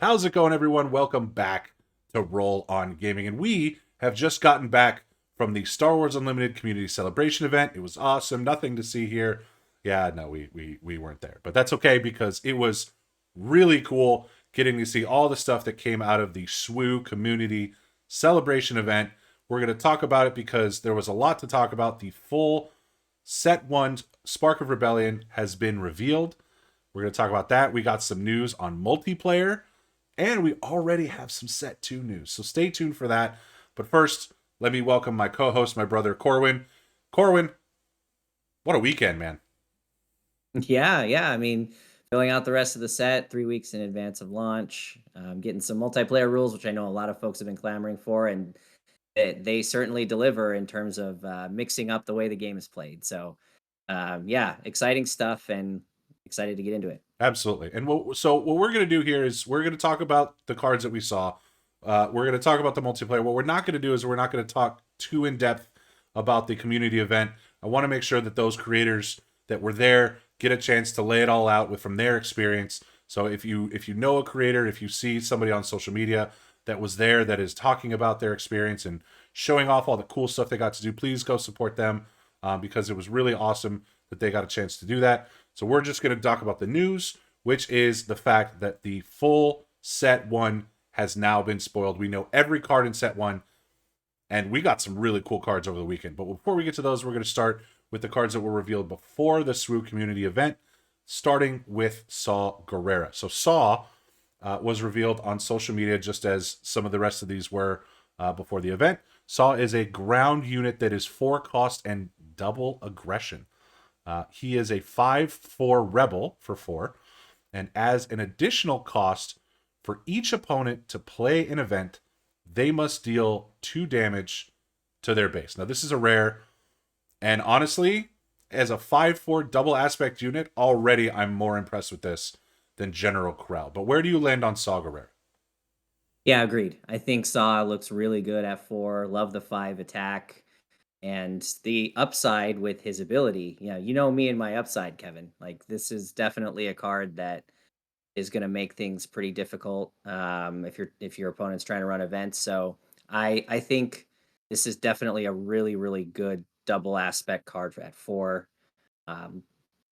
How's it going, everyone? Welcome back to Roll On Gaming. And we have just gotten back from the Star Wars Unlimited Community Celebration event. It was awesome. Nothing to see here. Yeah, no, we weren't there. But that's okay because it was really cool getting to see all the stuff that came out of the SWUCommunity Celebration event. We're going to talk about it because there was a lot to talk about. The full Set 1 Spark of Rebellion has been revealed. We're going to talk about that. We got some news on multiplayer. And we already have some Set 2 news. So stay tuned for that. But first, let me welcome my co-host, my brother Corwin. Corwin, what a weekend, man. Yeah. I mean, filling out the rest of the set 3 weeks in advance of launch, getting some multiplayer rules, which I know a lot of folks have been clamoring for, and they certainly deliver in terms of mixing up the way the game is played. So, yeah, exciting stuff, and excited to get into it. Absolutely. And what we're going to do here is we're going to talk about the cards that we saw. We're going to talk about the multiplayer. What we're not going to do is we're not going to talk too in depth about the community event. I want to make sure that those creators that were there get a chance to lay it all out from their experience. So if you know a creator, if you see somebody on social media that was there that is talking about their experience and showing off all the cool stuff they got to do, please go support them because it was really awesome that they got a chance to do that. So we're just going to talk about the news, which is the fact that the full Set 1 has now been spoiled. We know every card in Set 1, and we got some really cool cards over the weekend. But before we get to those, we're going to start with the cards that were revealed before the SWUCommunity event, starting with Saw Gerrera. So Saw was revealed on social media just as some of the rest of these were before the event. Saw is a ground unit that is 4 cost and double aggression. He is a 5/4 rebel for 4, and as an additional cost for each opponent to play an event, they must deal 2 damage to their base. Now, this is a rare, and honestly, as a 5/4 double aspect unit, already I'm more impressed with this than General Corral. But where do you land on Saw Gerrera? Yeah, agreed. I think Saw looks really good at 4. Love the 5 attack. And the upside with his ability, you know me and my upside, Kevin. Like, this is definitely a card that is going to make things pretty difficult if your opponent's trying to run events. So I think this is definitely a really good double aspect card at 4. Um,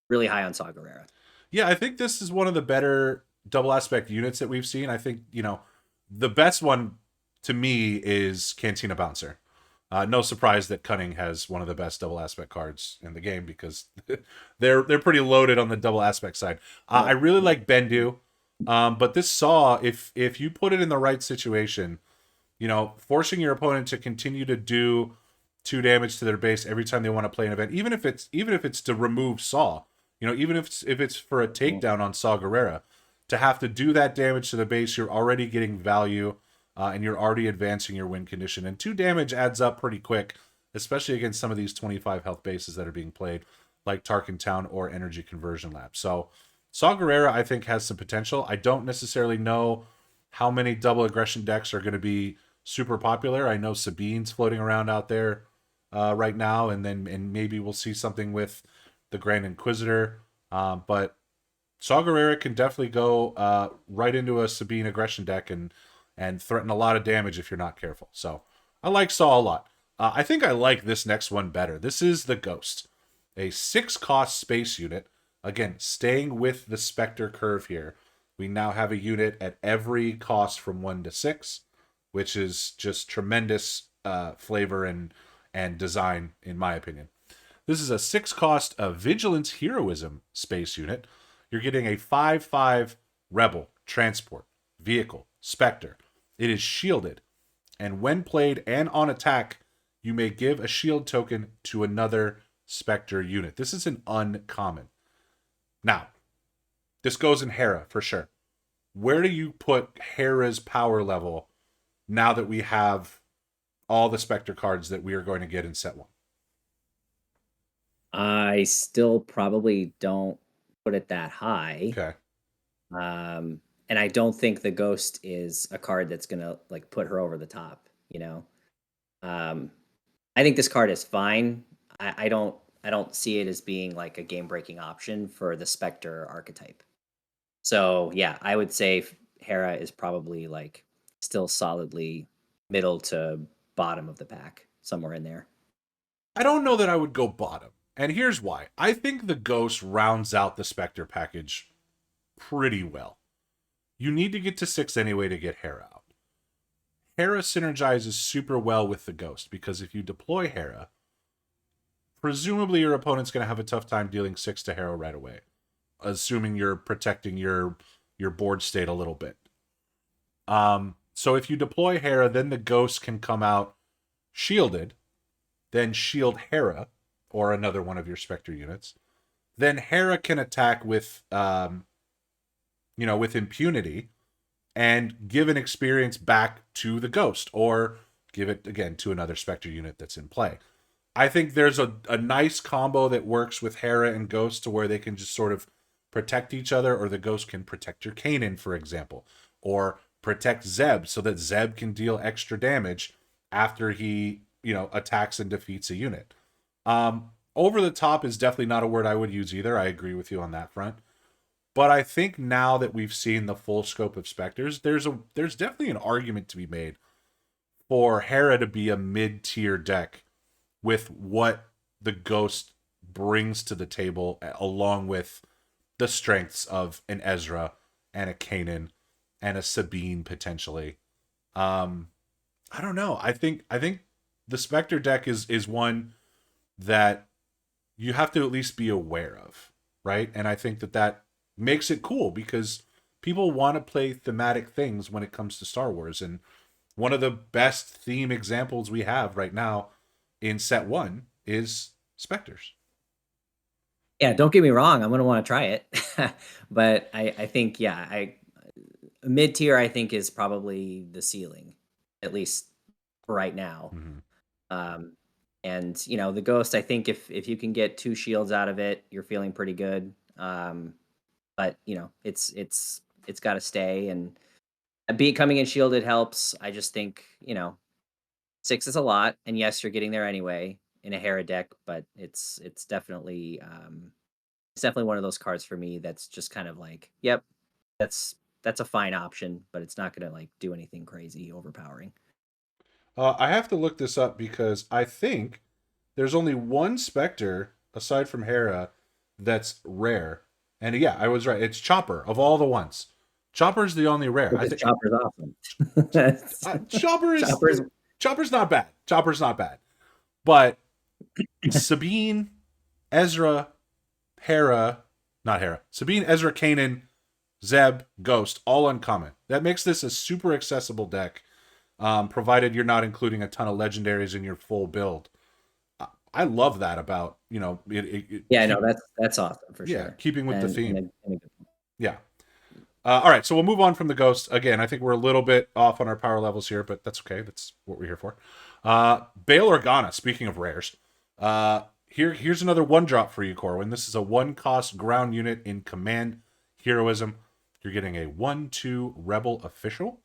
really high on Saw Gerrera. Yeah, I think this is one of the better double aspect units that we've seen. I think, the best one to me is Cantina Bouncer. No surprise that Cunning has one of the best double aspect cards in the game because they're pretty loaded on the double aspect side. I Yep. really Yep. like Bendu, but this Saw, if you put it in the right situation, forcing your opponent to continue to do 2 damage to their base every time they want to play an event, even if it's to remove Saw, even if it's for a Mhm. takedown on Saw Gerrera, to have to do that damage to the base, you're already getting value, and you're already advancing your win condition. And 2 damage adds up pretty quick, especially against some of these 25 health bases that are being played, like Tarkin Town or Energy Conversion Lab. So Saw Gerrera, I think, has some potential. I don't necessarily know how many double aggression decks are going to be super popular. I know Sabine's floating around out there right now, and maybe we'll see something with the Grand Inquisitor. But Saw Gerrera can definitely go right into a Sabine aggression deck and threaten a lot of damage if you're not careful. So I like Saw a lot. I think I like this next one better. This is the Ghost, a 6 cost space unit. Again, staying with the Spectre curve here. We now have a unit at every cost from 1 to 6, which is just tremendous flavor and design, in my opinion. This is a 6 cost Vigilance Heroism space unit. You're getting a 5/5 Rebel, Transport, Vehicle, Spectre. It is shielded, and when played and on attack, you may give a shield token to another Spectre unit. This is an uncommon. Now, this goes in Hera for sure. Where do you put Hera's power level now that we have all the Spectre cards that we are going to get in Set 1? I still probably don't put it that high. Okay. And I don't think the Ghost is a card that's gonna like put her over the top. Um, I think this card is fine. I don't see it as being like a game breaking option for the Spectre archetype. So yeah, I would say Hera is probably like still solidly middle to bottom of the pack, somewhere in there. I don't know that I would go bottom. And here's why. I think the Ghost rounds out the Spectre package pretty well. You need to get to 6 anyway to get Hera out. Hera synergizes super well with the Ghost because if you deploy Hera, presumably your opponent's going to have a tough time dealing 6 to Hera right away, assuming you're protecting your board state a little bit. So if you deploy Hera, then the Ghost can come out shielded, then shield Hera or another one of your Spectre units. Then Hera can attack with with impunity and give an experience back to the Ghost or give it again to another Spectre unit that's in play. I think there's a nice combo that works with Hera and Ghost to where they can just sort of protect each other, or the Ghost can protect your Kanan, for example, or protect Zeb so that Zeb can deal extra damage after he, attacks and defeats a unit. Over the top is definitely not a word I would use either. I agree with you on that front. But I think now that we've seen the full scope of Spectres, there's definitely an argument to be made for Hera to be a mid-tier deck with what the Ghost brings to the table, along with the strengths of an Ezra and a Kanan and a Sabine potentially. I don't know. I think the Spectre deck is one that you have to at least be aware of, right? And I think that makes it cool because people want to play thematic things when it comes to Star Wars. And one of the best theme examples we have right now in set 1 is Spectres. Yeah, don't get me wrong. I'm going to want to try it. But I think, mid tier, I think, is probably the ceiling, at least right now. Mm-hmm. And the Ghost, I think if you can get 2 shields out of it, you're feeling pretty good. But it's got to stay, and coming in shielded helps. I just think 6 is a lot, and yes, you're getting there anyway in a Hera deck, but it's definitely one of those cards for me that's just kind of like, yep, that's a fine option, but it's not gonna like do anything crazy overpowering. I have to look this up because I think there's only one Spectre aside from Hera that's rare. And yeah, I was right. It's Chopper of all the ones. Chopper's the only rare. Because I think Chopper's awesome. Chopper's Chopper's not bad. Chopper's not bad. But Sabine, Ezra, not Hera. Sabine, Ezra, Kanan, Zeb, Ghost, all uncommon. That makes this a super accessible deck, provided you're not including a ton of legendaries in your full build. I love that about that's awesome for sure. Keeping with the theme. And Yeah. All right, so we'll move on from the Ghost. Again, I think we're a little bit off on our power levels here, but that's okay. That's what we're here for. Bail Organa, speaking of rares. Here's another 1-drop for you, Corwin. This is a 1-cost ground unit in Command Heroism. You're getting a 1/2 Rebel Official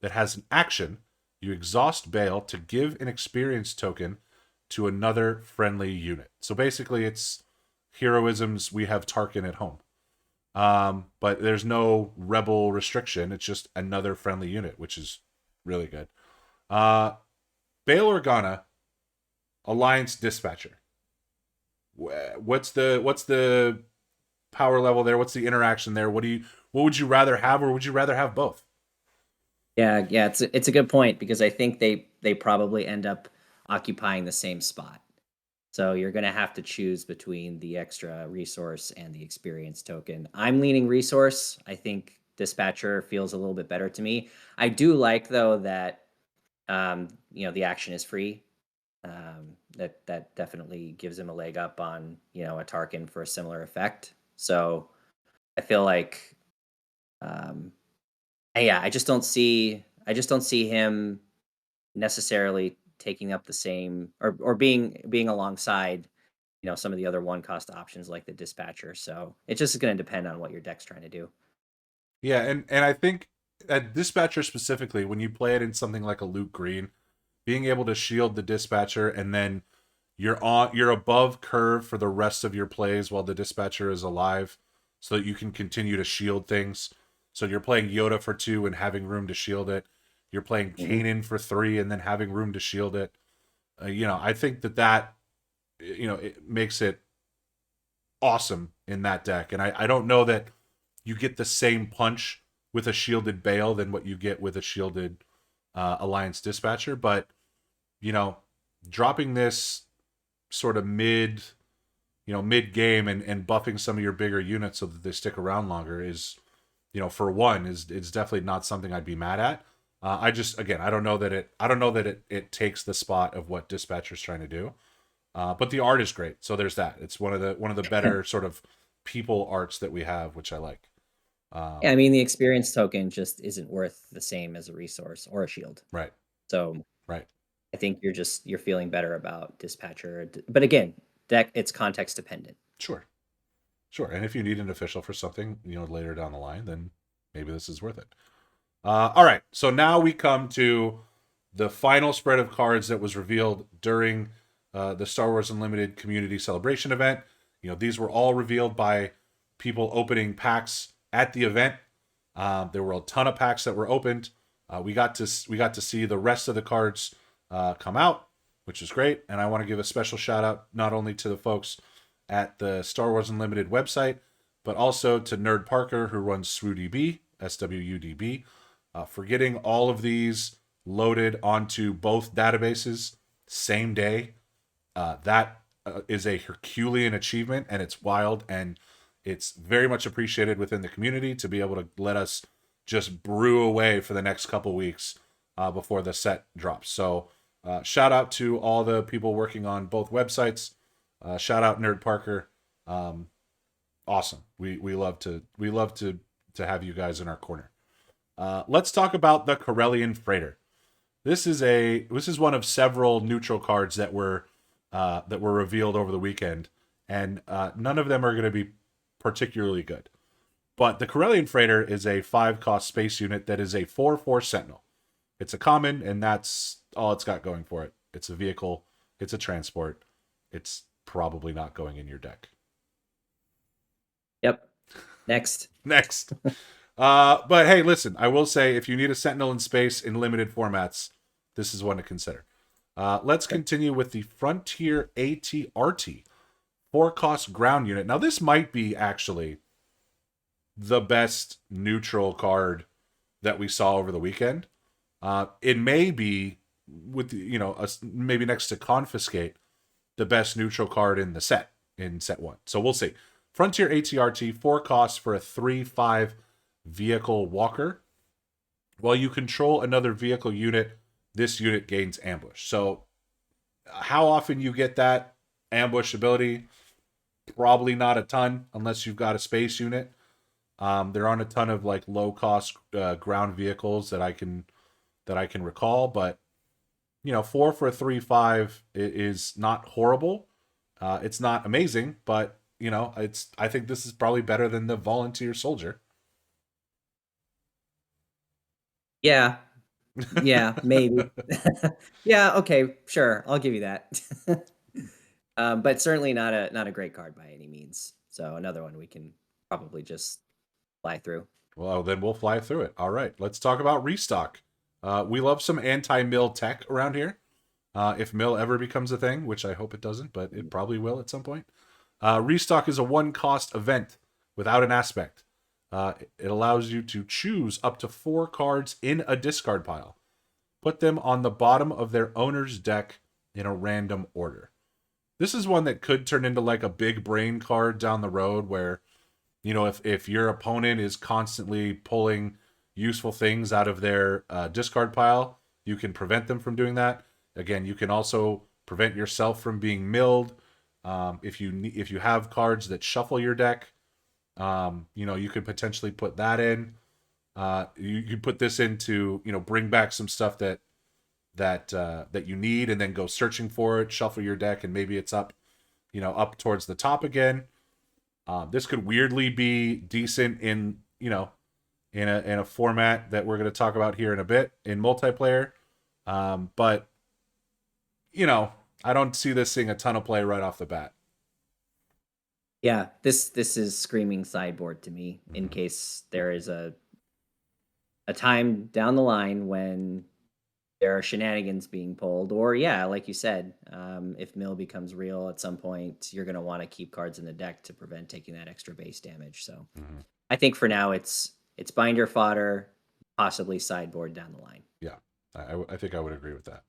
that has an action. You exhaust Bail to give an experience token to another friendly unit. So basically, it's Heroism's We Have Tarkin at Home. But there's no Rebel restriction. It's just another friendly unit, which is really good. Bail Organa, Alliance Dispatcher. What's the power level there? What's the interaction there? What would you rather have, or would you rather have both? Yeah, it's a good point because I think they probably end up occupying the same spot. So you're going to have to choose between the extra resource and the experience token. I'm leaning resource. I think Dispatcher feels a little bit better to me. I do like, though, that the action is free. That definitely gives him a leg up on a Tarkin for a similar effect. So I feel like, I just don't see him necessarily taking up the same or being alongside some of the other 1-cost options like the Dispatcher. So it's just going to depend on what your deck's trying to do. Yeah, and I think at Dispatcher specifically, when you play it in something like a Luke Green, being able to shield the Dispatcher and then you're above curve for the rest of your plays while the Dispatcher is alive, so that you can continue to shield things. So you're playing Yoda for 2 and having room to shield it. You're playing Mhm. Kanan for 3 and then having room to shield it. I think that it makes it awesome in that deck. And I don't know that you get the same punch with a shielded Bale than what you get with a shielded Alliance Dispatcher, but you know, dropping this sort of mid game and buffing some of your bigger units so that they stick around longer is, for one, is definitely not something I'd be mad at. I just, again, I don't know that it takes the spot of what Dispatcher's trying to do. But the art is great, so there's that. It's one of the better sort of people arts that we have, which I like. Yeah, Um, I mean, the experience token just isn't worth the same as a resource or a shield. right, So right, I think you're feeling better about dispatcher. But again, that it's context dependent. sure, sure. And if you need an official for something, later down the line, then maybe this is worth it. All right, so now we come to the final spread of cards that was revealed during the Star Wars Unlimited Community Celebration event. These were all revealed by people opening packs at the event. There were a ton of packs that were opened. We got to see the rest of the cards come out, which is great. And I want to give a special shout out not only to the folks at the Star Wars Unlimited website, but also to Nerd Parker, who runs SWUDB, SWUDB, for getting all of these loaded onto both databases same day. That is a Herculean achievement, and it's wild, and it's very much appreciated within the community to be able to let us just brew away for the next couple weeks before the set drops. So, shout out to all the people working on both websites. Shout out Nerd Parker. Um, awesome. We love to have you guys in our corner. Let's talk about the Corellian Freighter. This is one of several neutral cards that were revealed over the weekend, and none of them are going to be particularly good. But the Corellian Freighter is a 5 cost space unit that is a 4/4 Sentinel. It's a common, and that's all it's got going for it. It's a vehicle. It's a transport. It's probably not going in your deck. Yep. Next. Next. But hey, listen, I will say if you need a Sentinel in space in limited formats, this is one to consider. Let's Okay. continue with the Frontier ATRT 4 cost ground unit. Now, this might be actually the best neutral card that we saw over the weekend. It may be maybe next to Confiscate, the best neutral card in the set in set 1. So we'll see. Frontier ATRT 4 costs for a 3/5 vehicle walker. While you control another vehicle unit, this unit gains ambush. So how often you get that ambush ability? Probably not a ton unless you've got a space unit. There aren't a ton of like low cost ground vehicles that I can recall, but 4 for a 3/5 is not horrible. It's not amazing, but I think this is probably better than the volunteer soldier. Yeah. Yeah. Maybe. Yeah. Okay. Sure. I'll give you that. But certainly not a great card by any means. So another one we can probably just fly through. Well, then we'll fly through it. All right, let's talk about restock. We love some anti-mill tech around here. If mill ever becomes a thing, which I hope it doesn't, but it probably will at some point. Restock is a 1 cost event without an aspect. It allows you to choose up to 4 cards in a discard pile. Put them on the bottom of their owner's deck in a random order. This is one that could turn into like a big brain card down the road where, if your opponent is constantly pulling useful things out of their discard pile, you can prevent them from doing that. Again, you can also prevent yourself from being milled. If you have cards that shuffle your deck, you could potentially put that in. You could put this in to bring back some stuff that you need, and then go searching for it. Shuffle your deck, and maybe it's up towards the top again. This could weirdly be decent in a format that we're going to talk about here in a bit in multiplayer. But I don't see this seeing a ton of play right off the bat. Yeah, this is screaming sideboard to me in Mhm. case there is a a time down the line when there are shenanigans being pulled, or yeah, like you said, if mill becomes real at some point, you're going to want to keep cards in the deck to prevent taking that extra base damage. So Mhm. I think for now it's binder fodder, possibly sideboard down the line. Yeah, I think I would agree with that.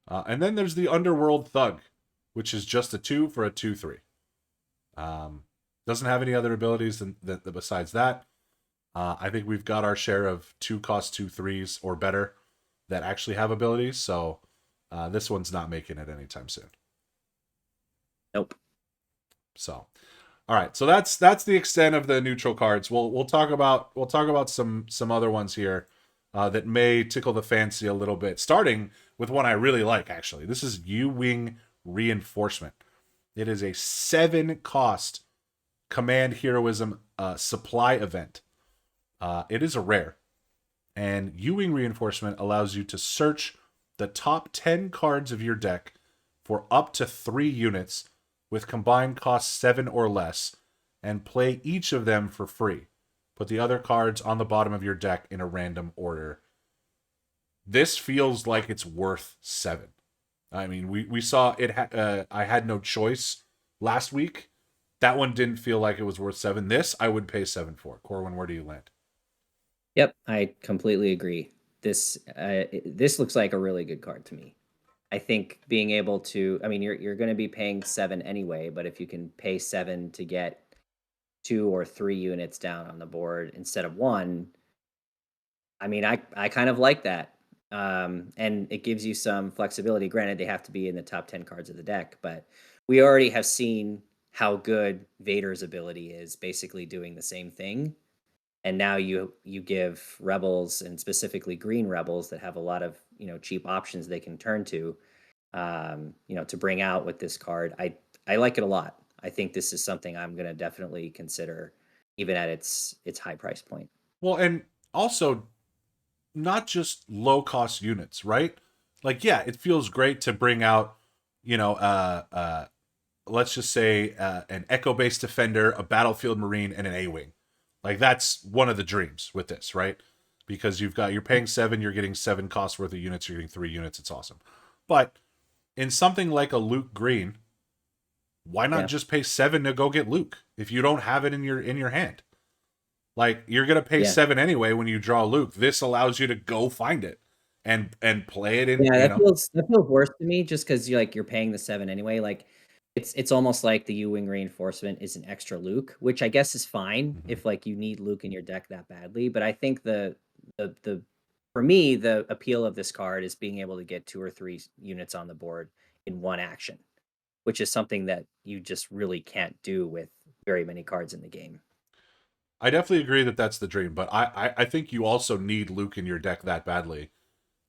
And then there's the Underworld Thug, which is just a 2 for a 2/3. Doesn't have any other abilities than besides that. I think we've got our share of 2-cost 2/3s or better that actually have abilities. So this one's not making it anytime soon. Nope. So, all right. So that's the extent of the neutral cards. We'll talk about some other ones here that may tickle the fancy a little bit. Starting with one I really like, actually. This is U-Wing Reinforcement. It is a 7-cost command heroism supply event. It is a rare, and U-Wing Reinforcement allows you to search the top 10 cards of your deck for up to 3 units with combined cost 7 or less, and play each of them for free. Put the other cards on the bottom of your deck in a random order. This feels like it's worth 7. I mean, we saw it. I Had No Choice last week. That one didn't feel like it was worth 7. This I would pay 7 for. Corwin, where do you land? Yep, I completely agree. This looks like a really good card to me. I think being able to, I mean, you're going to be paying 7 anyway, but if you can pay 7 to get 2 or 3 units down on the board instead of 1, I mean, I kind of like that. And it gives you some flexibility. Granted, they have to be in the top 10 cards of the deck, but we already have seen how good Vader's ability is, basically doing the same thing. And now you give rebels, and specifically green rebels that have a lot of cheap options they can turn to, to bring out with this card. I like it a lot. I think this is something I'm going to definitely consider, even at its high price point. Well, and also not just low cost units, right? Like, yeah, it feels great to bring out, you know, let's just say an Echo based defender, a Battlefield Marine, and an A-Wing. Like, that's one of the dreams with this, right? Because you're paying 7, you're getting 7 cost worth of units, you're getting 3 units. It's awesome. But in something like a Luke Green, why not Yeah. just pay 7 to go get Luke if you don't have it in your hand? Like, you're gonna pay Yeah. 7 anyway when you draw Luke. This allows you to go find it and play it in. Yeah, that feels worse to me just because you're paying the 7 anyway. Like it's almost like the U-Wing reinforcement is an extra Luke, which I guess is fine Mhm. if like you need Luke in your deck that badly. But I think the for me, the appeal of this card is being able to get 2 or 3 units on the board in one action, which is something that you just really can't do with very many cards in the game. I definitely agree that that's the dream, but I think you also need Luke in your deck that badly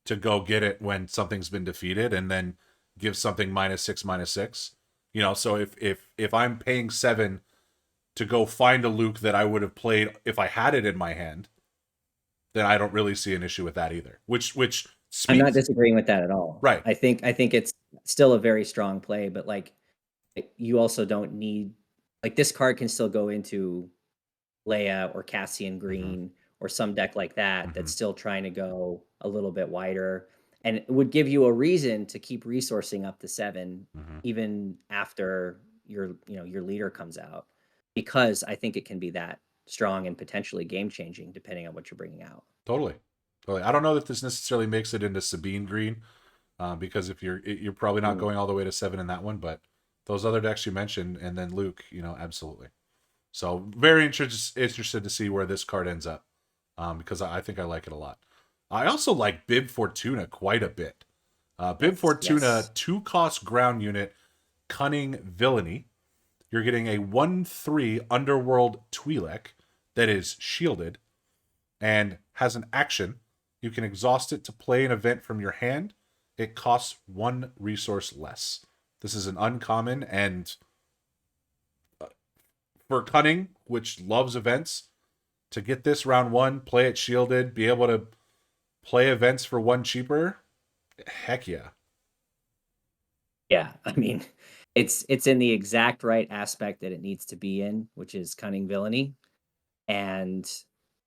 to go get it when something's been defeated, and then give something -6, -6. So if I'm paying 7 to go find a Luke that I would have played if I had it in my hand, then I don't really see an issue with that either. Which I'm not speaks disagreeing with that at all. right. I think it's still a very strong play, but like you also don't need like this card can still go into Leia or Cassian Hmm. Green or some deck like that Hmm. that's still trying to go a little bit wider, and it would give you a reason to keep resourcing up to 7 Hmm. even after your leader comes out, because I think it can be that strong and potentially game changing depending on what you're bringing out. Totally, totally. I don't know that this necessarily makes it into Sabine Green, because if you're probably not Mm. going all the way to 7 in that one, but those other decks you mentioned, and then Luke, absolutely. So very interested to see where this card ends up, because I think I like it a lot. I also like Bib Fortuna quite a bit. Bib Yes, Fortuna, yes. 2-cost ground unit, Cunning Villainy. You're getting a 1/3 Underworld Twi'lek that is shielded and has an action. You can exhaust it to play an event from your hand. It costs 1 resource less. This is an uncommon, and for Cunning, which loves events, to get this round 1, play it shielded, be able to play events for 1 cheaper, heck yeah. Yeah, I mean, it's in the exact right aspect that it needs to be in, which is cunning villainy. And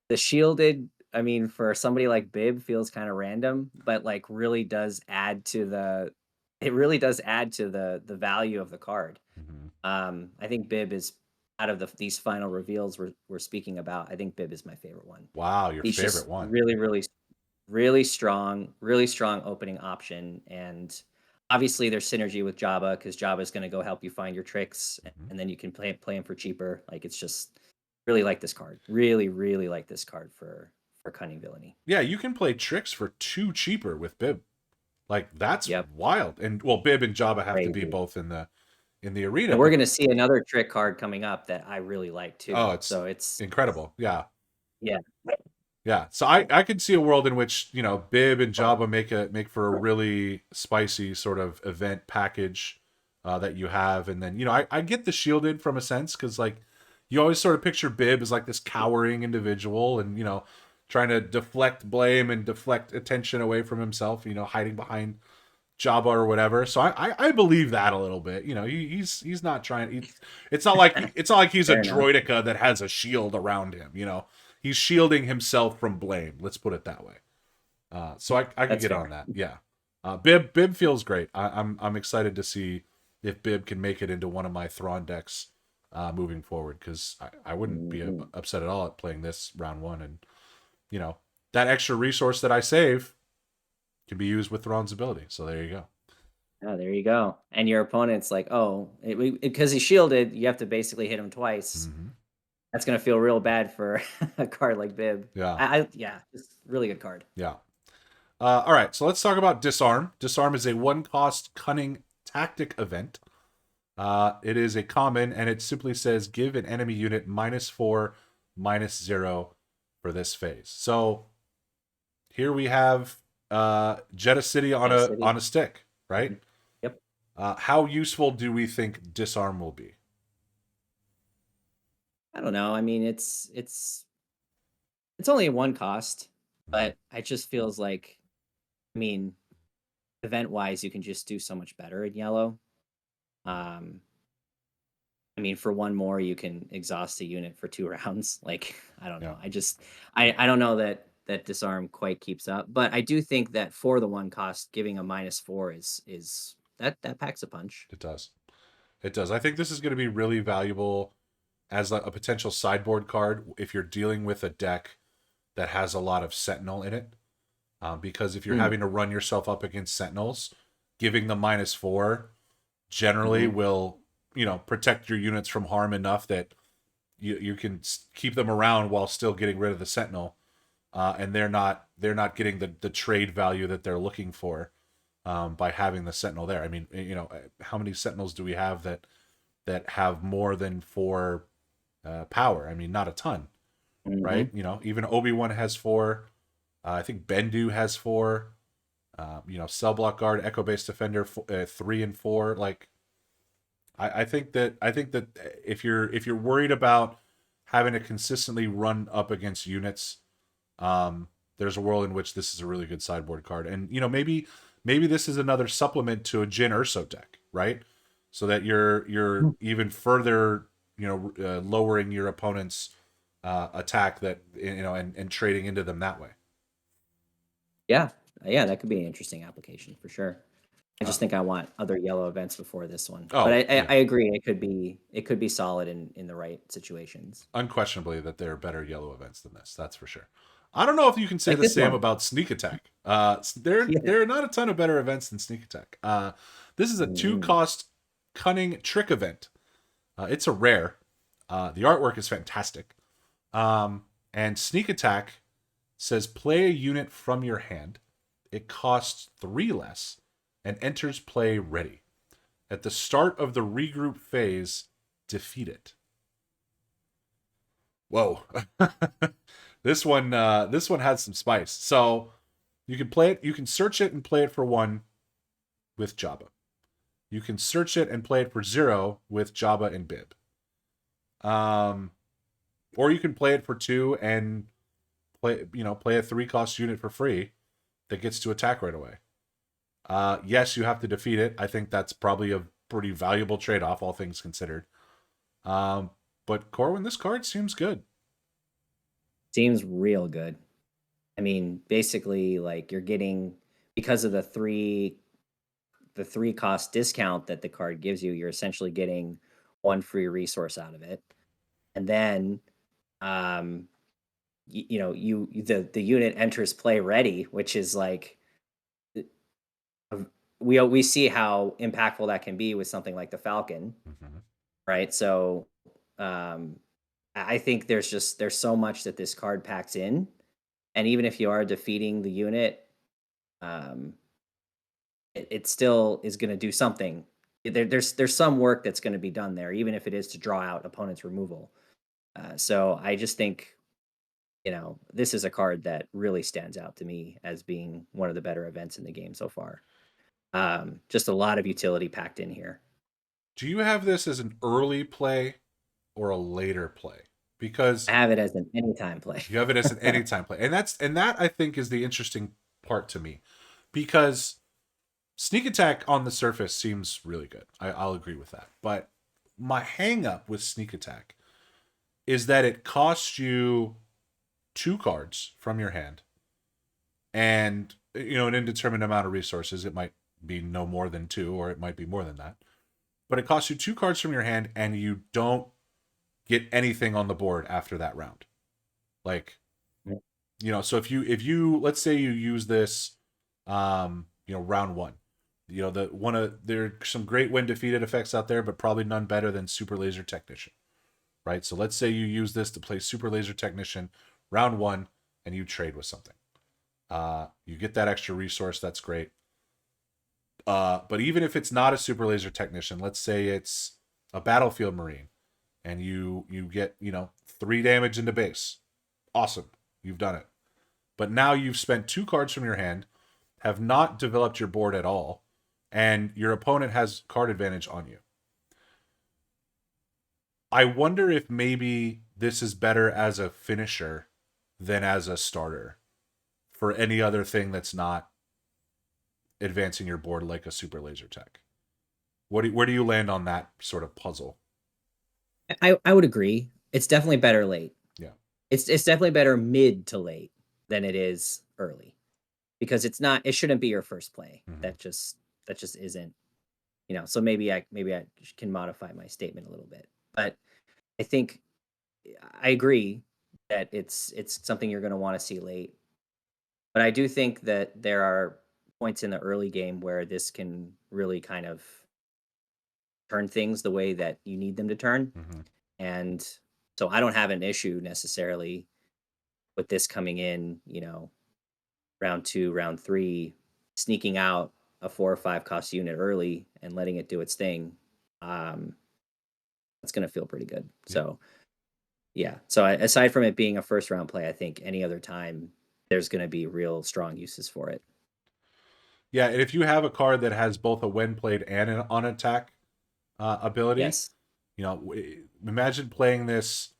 the shielded I mean, for somebody like Bib, feels kind of random, but like really does add to the. It really does add to the value of the card. Mhm. I think Bib is out of these final reveals we're speaking about. I think Bib is my favorite one. Wow, your He's favorite just one. really strong opening option, and obviously there's synergy with Jabba because Jabba's going to go help you find your tricks, Mhm. and then you can play him for cheaper. Like it's just really like this card. Really like this card for cunning villainy. Yeah, you can play tricks for 2 cheaper with Bib. Like that's Yep, wild. And well, Bib and Jabba have to be crazy. both in the arena, And we're but going to see another trick card coming up that I really like oh, too. it's So it's incredible. Yeah. yeah, Yeah. So I could see a world in which, Bib and Jabba make for a really spicy sort of event package that you have. And then, I get the shielded from a sense because like you always sort of picture Bib as like this cowering individual and, trying to deflect blame and deflect attention away from himself, hiding behind Jabba or whatever. So I believe that a little bit. He's not trying. It's not like he's a fair enough. droideka that has a shield around him. He's shielding himself from blame. Let's put it that way. So I could That's get fair. on that. Yeah. Bib feels great. I'm excited to see if Bib can make it into one of my Thrawn decks moving forward because I wouldn't be Mhm. upset at all at playing this round one and you know that extra resource that I save can be used with Thrawn's ability. So there you go. Oh, there you go. And your opponent's like, oh, because he's shielded, you have to basically hit him twice. Hmm. That's gonna feel real bad for a card like Bib. Yeah. Yeah, it's a really good card. Yeah. All right. So let's talk about Disarm. Disarm is a 1-cost cunning tactic event. It is a common, and it simply says give an enemy unit -4, -0 for this phase. So here we have Jeddah City on Jet a City. on a stick, right? Mhm. Yep. How useful do we think Disarm will be? I don't know. I mean, it's only one cost, Mhm. but it just feels like, I mean, event wise, you can just do so much better in yellow. Um, I mean, for one more, you can exhaust a unit for 2 rounds. Like, I don't Yeah, know. I don't know that disarm quite keeps up, but I do think that for the one cost, giving a -4 is that packs a punch. it does. It does. I think this is going to be really valuable as a potential sideboard card if you're dealing with a deck that has a lot of Sentinel in it. Because if you're Mm, having to run yourself up against Sentinels, giving the -4 generally mhm. will, protect your units from harm enough that you can keep them around while still getting rid of the Sentinel, and they're not getting the trade value that they're looking for by having the Sentinel there. I mean, how many Sentinels do we have that have more than 4 power? I mean, not a ton, right? Mhm. Even Obi-Wan has 4. I think Bendu has 4. Cell block guard, echo based defender, 3 and 4. Like, I think that if you're worried about having to consistently run up against units, there's a world in which this is a really good sideboard card, and maybe this is another supplement to a Jin Urso deck, right? So that you're Mm. even further, lowering your opponent's attack that and trading into them that way. Yeah. Yeah, that could be an interesting application for sure. I Uh, just think I want other yellow events before this one. But oh I yeah, agree, it could be solid in the right situations. unquestionably that there are better yellow events than this. That's for sure. I don't know if you can say Like the this same one. about Sneak Attack. There Yeah. there are not a ton of better events than Sneak Attack. This is a two Mhm. cost cunning trick event. It's a rare. The artwork is fantastic. And Sneak Attack says play a unit from your hand. It costs 3 less and enters play ready. At the start of the regroup phase, defeat it. Whoa. This one has some spice. So you can play it, you can search it and play it for 1 with Jabba. You can search it and play it for 0 with Jabba and Bib. Um or you can play it for 2 and play a 3-cost unit for free that gets to attack right away. Yes, you have to defeat it. I think that's probably a pretty valuable trade-off, all things considered. Um, but Corwin, this card seems good. Seems real good. I mean, basically, like you're getting because of the three cost discount that the card gives you, you're essentially getting one free resource out of it, and then um, the unit enters play ready, which is like we see how impactful that can be with something like the Falcon, Mhm. right? So um, I think there's so much that this card packs in, and even if you are defeating the unit, um, it still is going to do something. There's some work that's going to be done there, even if it is to draw out opponent's removal. So I just think this is a card that really stands out to me as being one of the better events in the game so far. Just a lot of utility packed in here. Do you have this as an early play or a later play? I Because have it as an anytime play. you have it as an anytime play. And that I think is the interesting part to me. Because sneak attack on the surface seems really good. I'll agree with that. But my hang up with sneak attack is that it costs you 2 cards from your hand and an indeterminate amount of resources. It might be no more than 2, or it might be more than that. But it costs you 2 cards from your hand, and you don't get anything on the board after that round. Like, so if you let's say you use this round 1. There are some great when defeated effects out there, but probably none better than Super Laser Technician. Right? So let's say you use this to play Super Laser Technician round 1, and you trade with something. You get that extra resource, that's great. But even if it's not a Super Laser Technician, let's say it's a Battlefield Marine, and you get 3 damage into base. Awesome, you've done it. But now you've spent 2 cards from your hand, have not developed your board at all, and your opponent has card advantage on you. I wonder if maybe this is better as a finisher than as a starter for any other thing that's not advancing your board like a super laser tech. Where do you land on that sort of puzzle? I would agree. It's definitely better late. Yeah. It's definitely better mid to late than it is early because it shouldn't be your first play. Mm-hmm. That just isn't. So maybe I can modify my statement a little bit. But I think I agree that it's something you're going to want to see late. But I do think that there are points in the early game where this can really kind of turn things the way that you need them to turn. Mm-hmm. And so I don't have an issue necessarily with this coming in, round 2, round 3, sneaking out a 4 or 5 cost unit early and letting it do its thing. Um, that's going to feel pretty good. Yeah. So, yeah. So aside from it being a first round play, I think any other time there's going to be real strong uses for it. Yeah, and if you have a card that has both a when played and an on attack ability, Yes. imagine playing this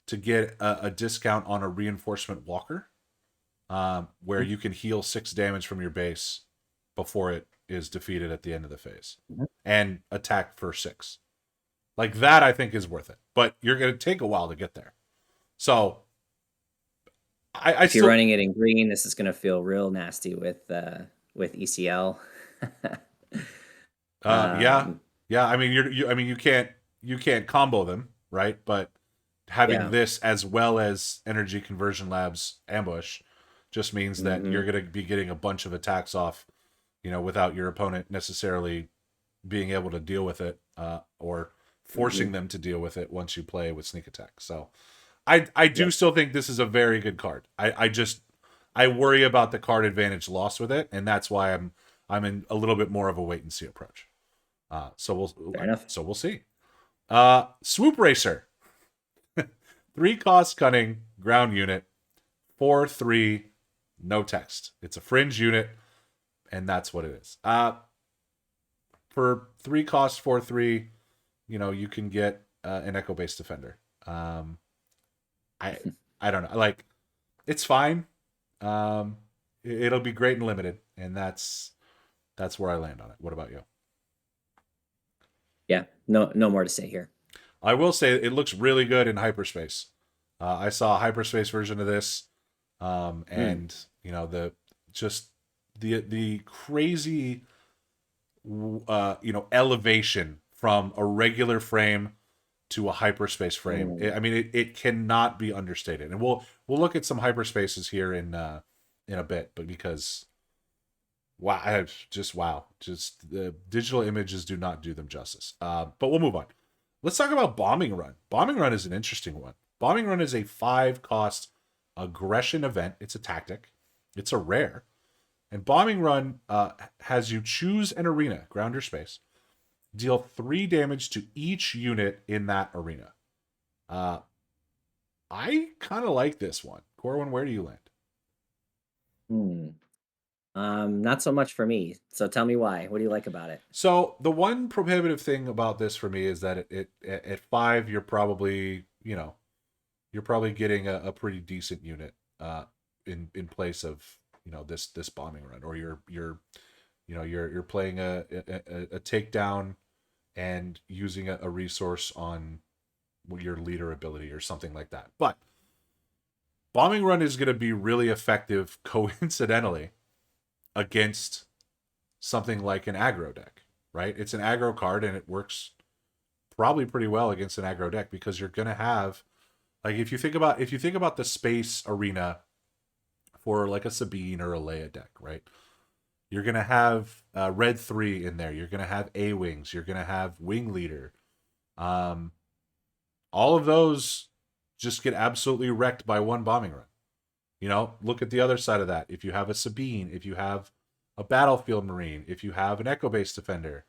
to get a discount on a reinforcement walker, where Mhm. you can heal 6 damage from your base before it is defeated at the end of the phase, Mhm. and attack for 6. Like that, I think is worth it, but you're going to take a while to get there. So I If you're still, running it in green, this is going to feel real nasty with ECL. yeah, um, yeah. I mean, you can't combo them, right? But having yeah. this as well as Energy Conversion Labs ambush just means that Hmm. you're going to be getting a bunch of attacks off, without your opponent necessarily being able to deal with it, or Hmm. forcing them to deal with it once you play with sneak attack. So I do Yep. still think this is a very good card. I worry about the card advantage lost with it, and that's why I'm in a little bit more of a wait and see approach. So we'll Fair enough. so we'll see. Swoop Racer, 3 cost cunning ground unit, 4/3, no text. It's a fringe unit, and that's what it is. For 3 cost 4/3, you can get an echo based defender. I I don't know. Like, it's fine. Um, it'll be great and limited, and that's where I land on it. What about you? Yeah. No more to say here. I will say it looks really good in hyperspace. I saw a hyperspace version of this Mm. And the just the crazy elevation from a regular frame to a hyperspace frame. Mm. I mean, it cannot be understated. And we'll look at some hyperspaces here in a bit, but because wow, just the digital images do not do them justice. But we'll move on. Let's talk about Bombing Run. Bombing Run is an interesting one. Bombing Run is a 5 cost aggression event. It's a tactic. It's a rare. And Bombing Run has you choose an arena, ground or space, deal 3 damage to each unit in that arena. Uh, I kind of like this one. Corwin, where do you land? Mm. Not so much for me. So tell me why. What do you like about it? So the one prohibitive thing about this for me is that at 5 you're probably getting a pretty decent unit in place of this Bombing Run, or you're playing a takedown and using a resource on your leader ability or something like that. But Bombing Run is going to be really effective coincidentally against something like an aggro deck, right? It's an aggro card and it works probably pretty well against an aggro deck because you're going to have, like, if you think about the space arena for like a Sabine or a Leia deck, right? You're going to have red 3 in there. You're going to have A wings. You're going to have wing leader. Um, all of those just get absolutely wrecked by one Bombing Run. Look at the other side of that. If you have a Sabine, if you have a Battlefield Marine, if you have an Echo Base Defender,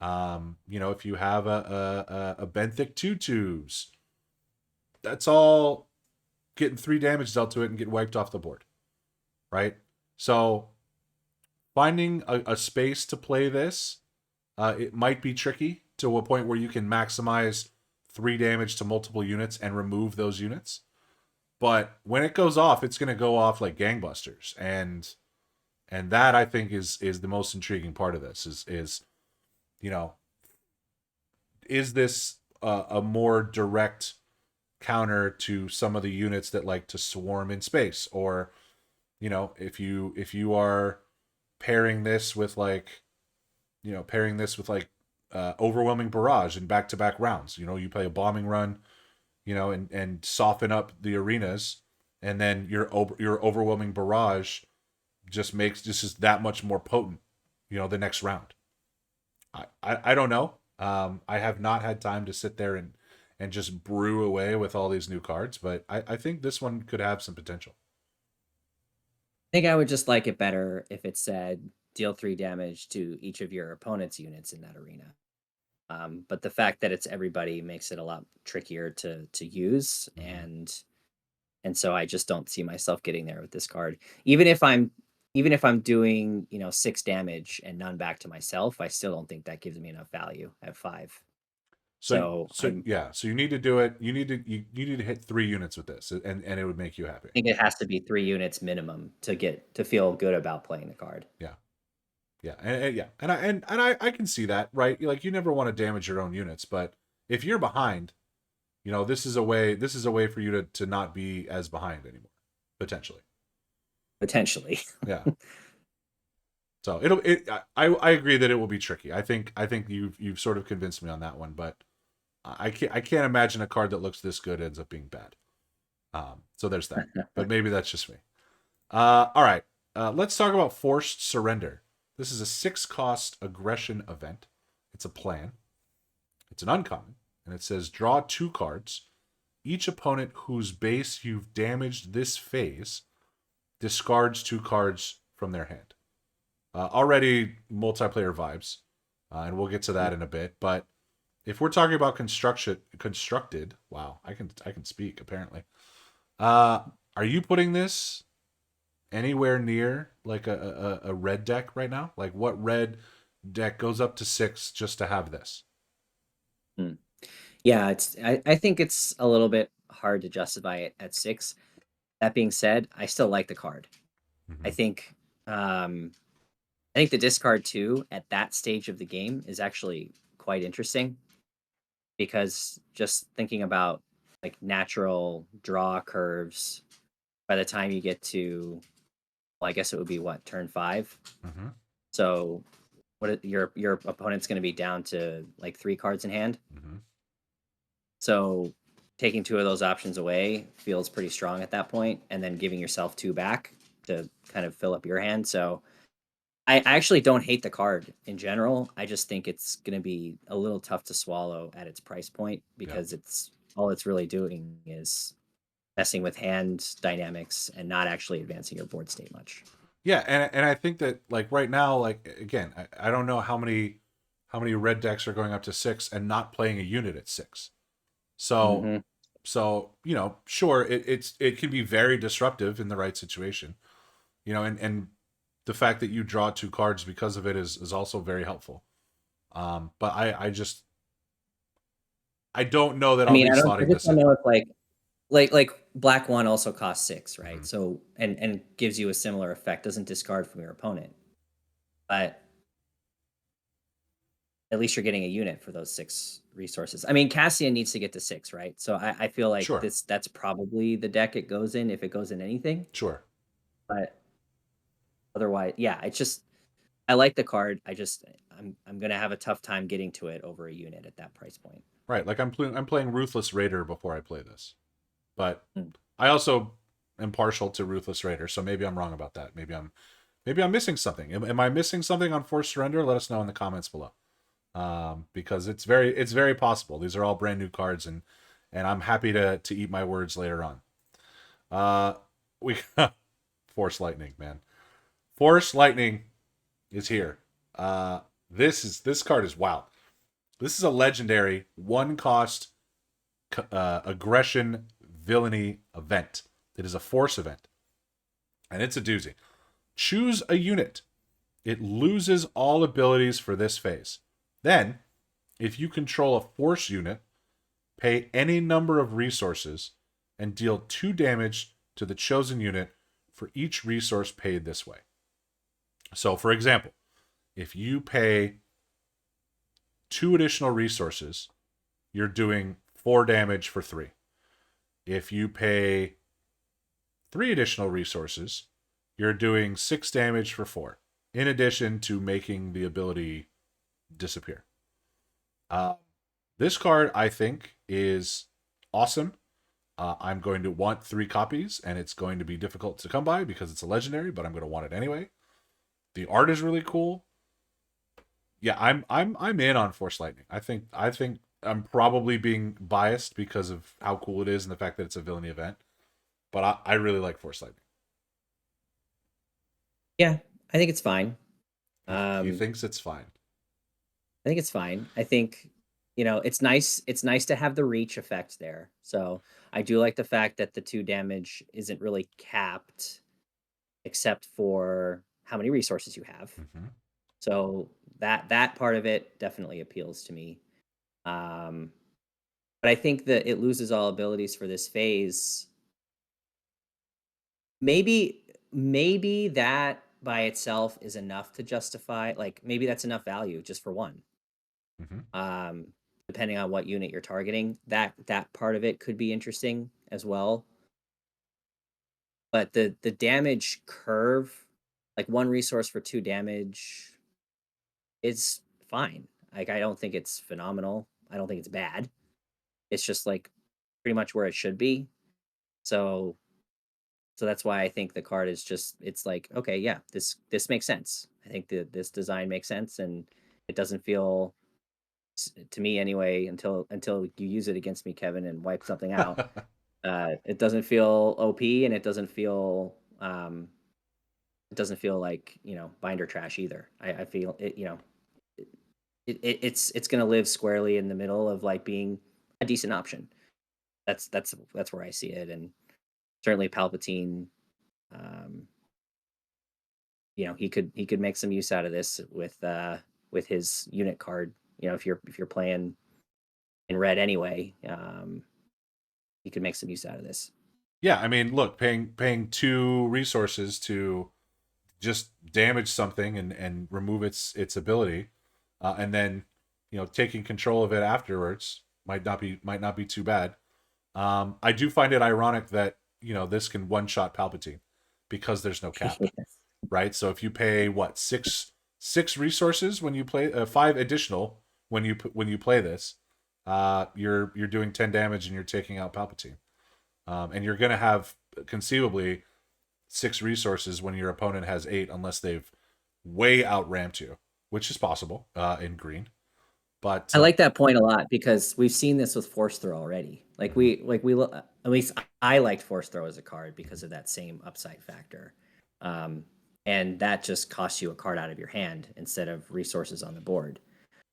if you have a Benthic 2/2s, that's all getting 3 damage dealt to it and get wiped off the board, right? So finding a space to play this, it might be tricky to a point where you can maximize 3 damage to multiple units and remove those units. But when it goes off, it's going to go off like gangbusters, and that I think is the most intriguing part of this is you know is this a more direct counter to some of the units that like to swarm in space, or if you are pairing this with like overwhelming barrage in back-to-back rounds. You play a Bombing Run, and soften up the arenas, and then your overwhelming barrage just is that much more potent, the next round. I don't know. I have not had time to sit there and just brew away with all these new cards, but I think this one could have some potential. I think I would just like it better if it said deal 3 damage to each of your opponent's units in that arena. But the fact that it's everybody makes it a lot trickier to use, Mm-hmm. and so I just don't see myself getting there with this card. Even if I'm doing 6 damage and none back to myself, I still don't think that gives me enough value at 5. So So so yeah, so you need to do it. You need to hit 3 units with this, and it would make you happy. think it has to be 3 units minimum to feel good about playing the card. Yeah. Yeah, and I can see that, right? Like, you never want to damage your own units, but if you're behind, this is a way for you to not be as behind anymore, potentially. Potentially. Yeah. So I agree that it will be tricky. I think you've sort of convinced me on that one, but I can't imagine a card that looks this good ends up being bad. So there's that. But maybe that's just me. All right. Let's talk about Forced Surrender. This is a 6 cost aggression event. It's a plan. It's an uncommon, and it says draw 2 cards. Each opponent whose base you've damaged this phase discards 2 cards from their hand. Already multiplayer vibes, and we'll get to that in a bit. But if we're talking about constructed, wow, I can speak apparently. Uh, are you putting this anywhere near like a red deck right now? Like, what red deck goes up to 6 just to have this? Hmm. Yeah, I think it's a little bit hard to justify it at 6. That being said, I still like the card. I Mm-hmm. think um I think the discard too at that stage of the game is actually quite interesting because just thinking about like natural draw curves by the time you get to, well, I guess it would be what, turn 5. Mm-hmm. So your opponent's going to be down to like 3 cards in hand. Mm-hmm. So taking 2 of those options away feels pretty strong at that point, and then giving yourself 2 back to kind of fill up your hand. So I actually don't hate the card in general. I just think it's going to be a little tough to swallow at its price point, Yeah. because it's really doing is messing with hand dynamics and not actually advancing your board state much. Yeah, and I think that like right now, like again, I don't know how many red decks are going up to 6 and not playing a unit at 6. So Hmm. sure, it can be very disruptive in the right situation. And the fact that you draw 2 cards because of it is also very helpful. But I don't know that I I'll mean, be I slotting just this don't in. know if like black one also costs 6, right? Mhm. So and gives you a similar effect, doesn't discard from your opponent, but at least you're getting a unit for those 6 resources. I mean, Cassian needs to get to 6, right? So I feel like Sure, that's probably the deck it goes in, if it goes in anything. sure. But otherwise, yeah, it's just, I like the card. I'm gonna have a tough time getting to it over a unit at that price point. Right, like I'm playing Ruthless Raider before I play this. But Mm. I also am partial to Ruthless Raider, so maybe I'm wrong about that. Maybe I'm missing something. Am I missing something on Forced Surrender? Let us know in the comments below. Because it's very possible. These are all brand new cards, and I'm happy to eat my words later on. We Force Lightning, man. Force Lightning is here. This card is wild. This is a legendary 1 cost aggression villainy event. It is a force event, and it's a doozy. Choose a unit. It loses all abilities for this phase. Then, if you control a force unit, pay any number of resources and deal 2 damage to the chosen unit for each resource paid this way. So, for example, if you pay 2 additional resources, you're doing 4 damage for 3. If you pay 3 additional resources, you're doing 6 damage for 4, in addition to making the ability disappear. This card, I think, is awesome. I'm going to want 3 copies, and it's going to be difficult to come by because it's a legendary, but I'm going to want it anyway. The art is really cool. Yeah, I'm in on Force Lightning. I think I'm probably being biased because of how cool it is and the fact that it's a villainy event, but I really like Force Lightning. Yeah, I think it's fine. He Um, thinks it's fine. I think it's fine. I think, it's nice. It's nice to have the reach effect there. So I do like the fact that the 2 damage isn't really capped, except for how many resources you have. Mm-hmm. So that part of it definitely appeals to me. Um, but I think that it loses all abilities for this phase. Maybe that by itself is enough to justify, like, maybe that's enough value just for 1. Mm-hmm. Um, Depending on what unit you're targeting, that part of it could be interesting as well. But the damage curve, like 1 resource for 2 damage, is fine. Like, I don't think it's phenomenal. I don't think it's bad. It's just like pretty much where it should be. So that's why I think the card is just, it's like, okay, yeah, this makes sense. I think that this design makes sense, and it doesn't feel, to me anyway, until you use it against me, Kevin, and wipe something out. It doesn't feel OP, and it doesn't feel like, binder trash either. I feel it, it's going to live squarely in the middle of like being a decent option. That's where I see it, and certainly Palpatine, um, he could make some use out of this with his unit card. If you're playing in red anyway, he could make some use out of this. Yeah, I mean, look, paying 2 resources to just damage something and remove its ability, and then taking control of it afterwards might not be too bad. I do find it ironic that this can one-shot Palpatine because there's no cap, Yes. right? So if you pay what six resources when you play, 5 additional when you play this, you're doing 10 damage and you're taking out Palpatine, and you're gonna have conceivably 6 resources when your opponent has 8, unless they've way outramped you, which is possible in green. But I like that point a lot because we've seen this with Force Throw already. At least I liked Force Throw as a card because of that same upside factor, um, and that just costs you a card out of your hand instead of resources on the board.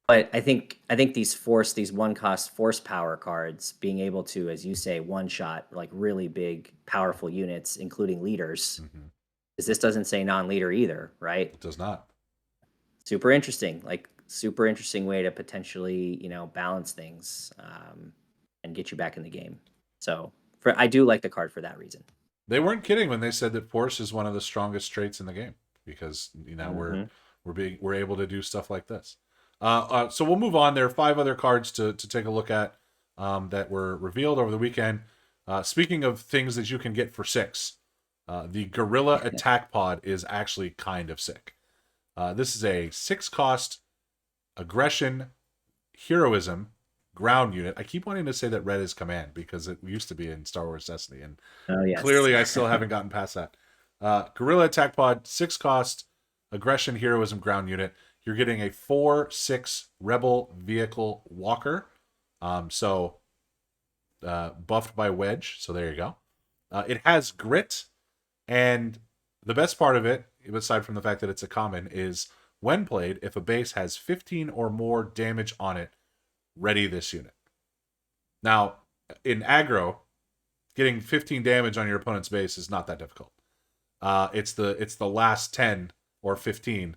But I think these one cost force power cards being able to, as you say, one shot like really big powerful units, including leaders, because this doesn't say non-leader either, right? it does not. Super interesting way to potentially balance things, and get you back in the game. So I do like the card for that reason. They weren't kidding when they said that force is one of the strongest traits in the game, because Mhm. we're able to do stuff like this. So we'll move on. There are 5 other cards to take a look at, that were revealed over the weekend. Speaking of things that you can get for 6, the Gorilla Attack Pod is actually kind of sick. This is a 6-cost aggression, heroism, ground unit. I keep wanting to say that red is command because it used to be in Star Wars Destiny, and Oh yes. clearly I still haven't gotten past that. Gorilla Attack Pod, 6-cost aggression, heroism, ground unit. You're getting a 4/6 rebel vehicle walker. So buffed by Wedge. So there you go. It has grit, and the best part of it, aside from the fact that it's a common, is when played, if a base has 15 or more damage on it, ready this unit. Now, in aggro, getting 15 damage on your opponent's base is not that difficult. It's the last 10 or 15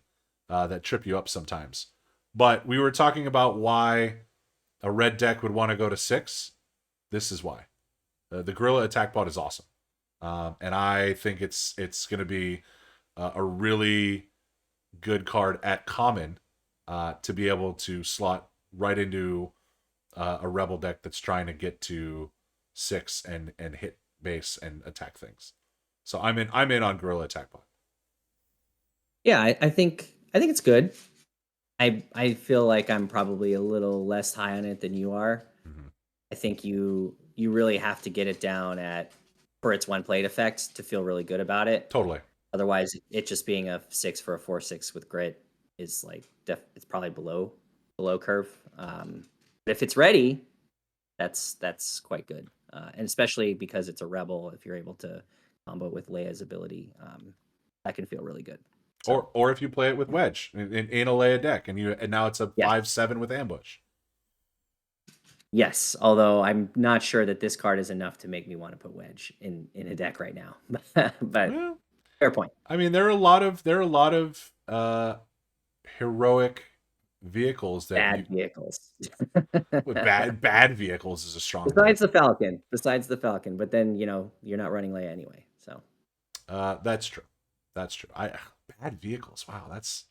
that trip you up sometimes. But we were talking about why a red deck would want to go to 6. This is why. The Gorilla Attack Pod is awesome, and I think it's going to be a really good card at common, to be able to slot right into a rebel deck that's trying to get to 6 and hit base and attack things. So I'm in on Gorilla Attack Pod. Yeah, I think it's good. I feel like I'm probably a little less high on it than you are. Mm-hmm. I think you really have to get it down at for its one plate effect to feel really good about it. Totally. Otherwise, it just being a 6 for a 4/6 with grit is like it's probably below curve. But if it's ready, that's quite good, and especially because it's a rebel. If you're able to combo with Leia's ability, that can feel really good. So Or if you play it with Wedge in a Leia deck, and now it's a yes, 5/7 with ambush. yes. Although I'm not sure that this card is enough to make me want to put Wedge in a deck right now. But Well, fair point. I mean, there are a lot of heroic vehicles that Bad vehicles. bad vehicles is a strong word. Besides the Falcon, but then you're not running Leia anyway. So That's true. That's true. Bad vehicles. Wow, that's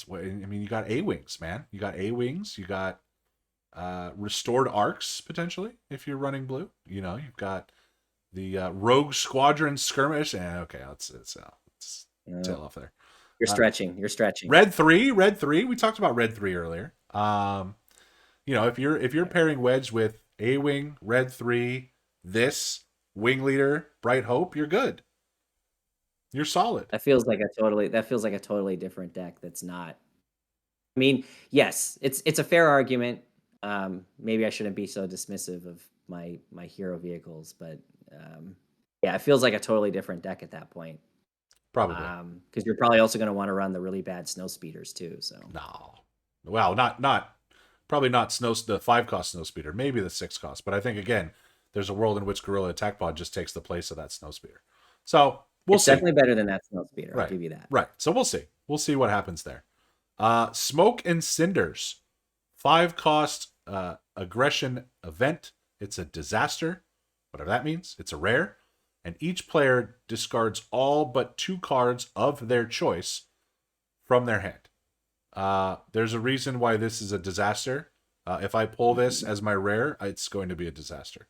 what I mean. You got A-wings, man. You got A-wings. You got restored arcs potentially if you're running blue. You've got the rogue squadron skirmish. And okay, let's tail off there. you're stretching. You're stretching. Red 3. We talked about Red 3 earlier. If you're pairing Wedge with A-wing, Red 3, this wing leader, Bright Hope, you're good. You're solid. That feels like a totally different deck. That's not. I mean, yes, it's a fair argument. Maybe I shouldn't be so dismissive of my hero vehicles, but yeah, it feels like a totally different deck at that point. Probably. Because you're probably also going to want to run the really bad snow speeders too. So No. Well, not probably not the 5-cost snow speeder, maybe the 6-cost. But I think again, there's a world in which Gorilla Attack Pod just takes the place of that snow speeder. So we'll it's see. definitely better than that snow speeder. Right. I'll give you that. Right. So we'll see. We'll see what happens there. Smoke and Cinders, 5-cost aggression event. It's a disaster, whatever that means. It's a rare, and each player discards all but 2 cards of their choice from their hand. There's a reason why this is a disaster. If I pull this as my rare, it's going to be a disaster.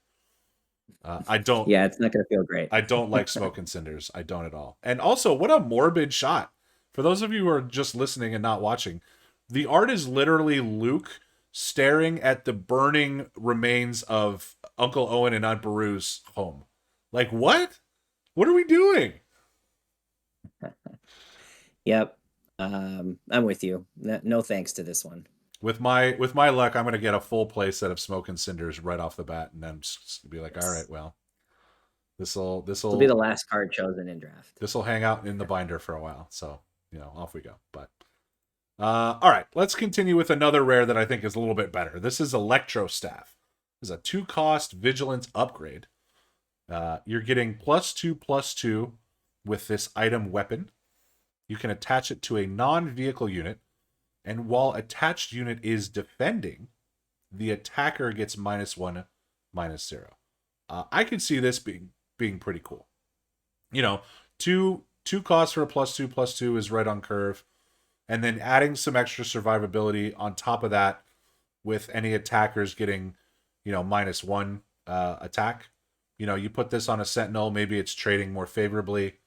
I don't Yeah, it's not gonna feel great. I don't like Smoke and Cinders. I don't at all. And also, what a morbid shot. For those of you who are just listening and not watching, the art is literally Luke staring at the burning remains of Uncle Owen and Aunt Beru's home. Like, what? What are we doing? Yep. I'm with you. No thanks to this one. With my luck, I'm gonna get a full play set of Smoke and Cinders right off the bat, and then just be like, all right, Yes. well, this'll This will be the this'll last card chosen in draft. this'll hang out in the binder for a while. So off we go. But all right, let's continue with another rare that I think is a little bit better. This is Electro Staff. This is a 2-cost Vigilance upgrade. You're getting +2/+2 with this item weapon. You can attach it to a non-vehicle unit, and while attached unit is defending, the attacker gets -1/-0. I could see this being pretty cool. You know, two costs for a +2/+2 is right on curve, and then adding some extra survivability on top of that, with any attackers getting, -1 attack. You put this on a sentinel, maybe it's trading more favorably.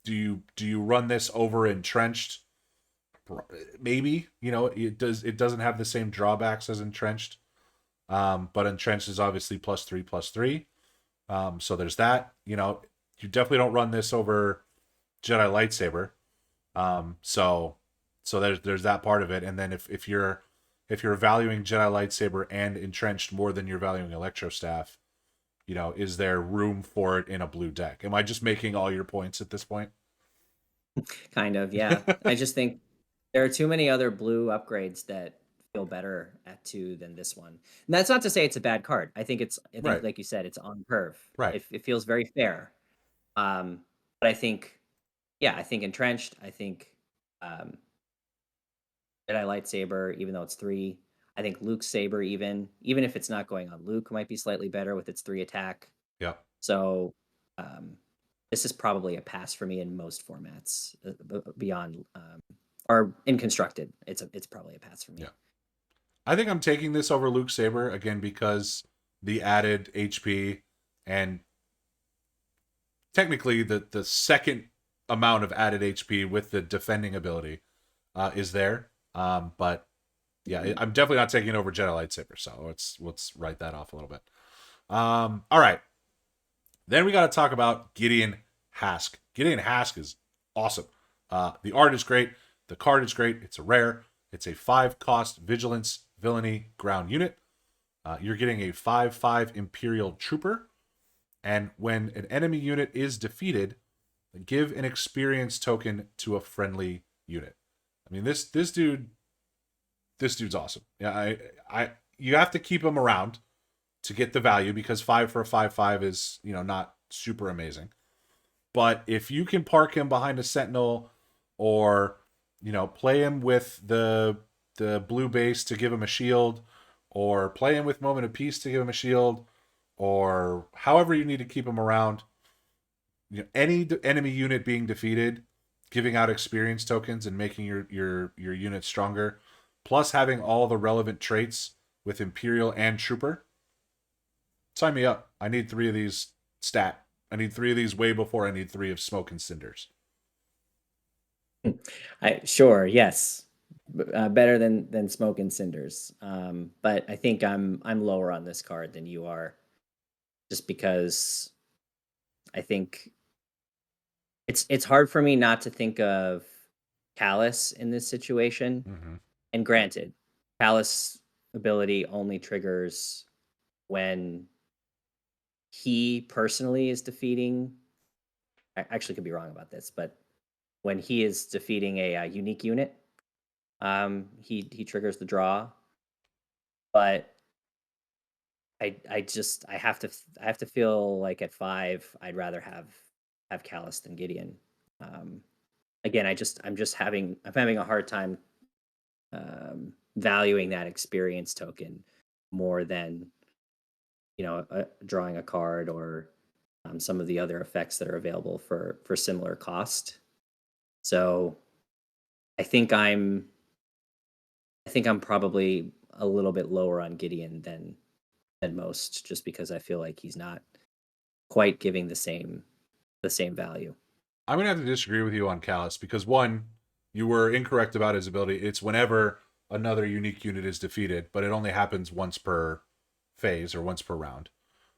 Do you run this over entrenched? Maybe. It doesn't have the same drawbacks as entrenched. But entrenched is obviously +3/+3. So there's that. You definitely don't run this over Jedi lightsaber. So there's that part of it. And then if you're valuing Jedi lightsaber and entrenched more than you're valuing electro staff, is there room for it in a blue deck? Am I just making all your points at this point? Kind of, yeah. I just think there are too many other blue upgrades that feel better at 2 than this one. And that's not to say it's a bad card. I think Right. like you said, it's on curve. Right. It feels very fair. But I think, yeah, I think entrenched. I think um, Jedi lightsaber, even though it's 3. I think Luke's saber, even if it's not going on Luke, might be slightly better with its 3 attack. Yeah. So um, this is probably a pass for me in most formats beyond or in constructed. It's probably a pass for me. Yeah. I think I'm taking this over Luke Saber again because the added HP and technically the second amount of added HP with the defending ability is there. But yeah, I'm definitely not taking over Jedi lightsaber. So let's write that off a little bit. All right. Then we got to talk about Gideon Hask. Gideon Hask is awesome. The art is great. The card is great. It's a rare. It's a 5-cost vigilance villainy ground unit. You're getting a 5/5 Imperial Trooper. And when an enemy unit is defeated, give an experience token to a friendly unit. I mean, this dude's awesome. Yeah, you have to keep him around to get the value because 5 for a 5/5 is, not super amazing. But if you can park him behind a sentinel or, play him with the blue base to give him a shield, or play him with Moment of Peace to give him a shield, or however you need to keep him around, any enemy unit being defeated, giving out experience tokens and making your unit stronger, plus having all the relevant traits with Imperial and Trooper. Sign me up. I need 3 of these stat. I need 3 of these way before I need 3 of Smoke and Cinders. Sure, yes, better than smoke and cinders. But I think I'm lower on this card than you are, just because I think it's hard for me not to think of Callus in this situation. Mm-hmm. And granted, Callus ability only triggers when he personally is defeating. I actually could be wrong about this, but when he is defeating a unique unit, he triggers the draw. But I have to feel like at 5, I'd rather have Callus than Gideon. Um, Again, I'm having a hard time valuing that experience token more than drawing a card or some of the other effects that are available for similar cost. So I think I'm probably a little bit lower on Gideon than most, just because I feel like he's not quite giving the same value. I'm gonna have to disagree with you on Callus because one, you were incorrect about his ability. It's whenever another unique unit is defeated, but it only happens once per phase or once per round.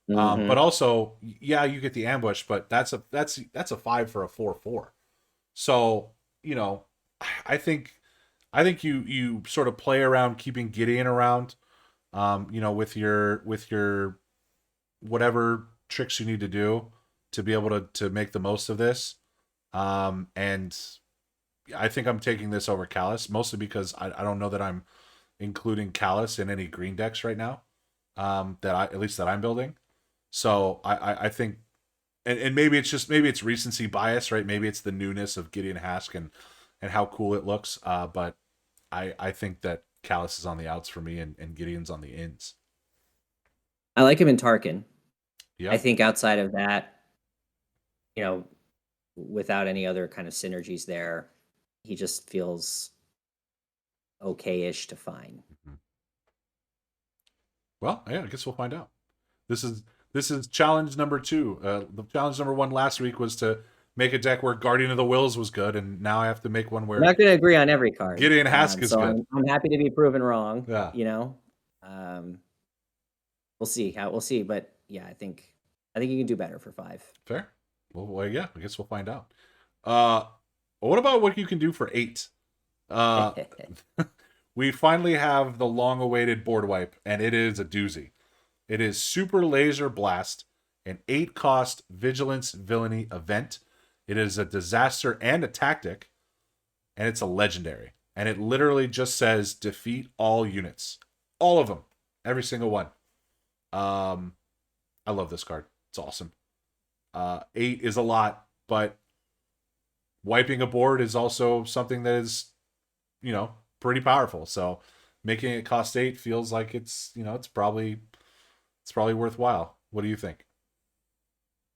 But Hmm. also, yeah, you get the ambush, but that's a 5 for a 4/4. So you know, I think you sort of play around keeping Gideon around, with your whatever tricks you need to do to be able to make the most of this. And I think I'm taking this over Callus mostly because I don't know that I'm including Callus in any green decks right now. That I at least that I'm building. So I think and maybe it's recency bias, right? Maybe it's the newness of Gideon Hask and how cool it looks. But I think that Callus is on the outs for me and Gideon's on the ins. I like him in Tarkin. I Yeah. think outside of that, you know, without any other kind of synergies there, he just feels okay-ish to fine. Mhm. Well, yeah, I guess we'll find out. This is this is challenge number 2. The challenge number 1 last week was to make a deck where Guardian of the Wills was good, and now I have to make one We're where not going to agree on every card, Gideon Hask is so good. I'm happy to be proven wrong. Yeah, Um, we'll see, but yeah, I think you can do better for 5. fair. Well, yeah, I guess we'll find out. Uh, what about what you can do for 8? Uh, we finally have the long-awaited board wipe, and it is a doozy. It is Super Laser Blast, an 8-cost Vigilance Villainy event. It is a disaster and a tactic, and it's a legendary. And it literally just says defeat all units. All of them. Every single one. Um, I love this card. It's awesome. 8 is a lot, but wiping a board is also something that is, pretty powerful. So making it cost 8 feels like it's probably worthwhile. What do you think?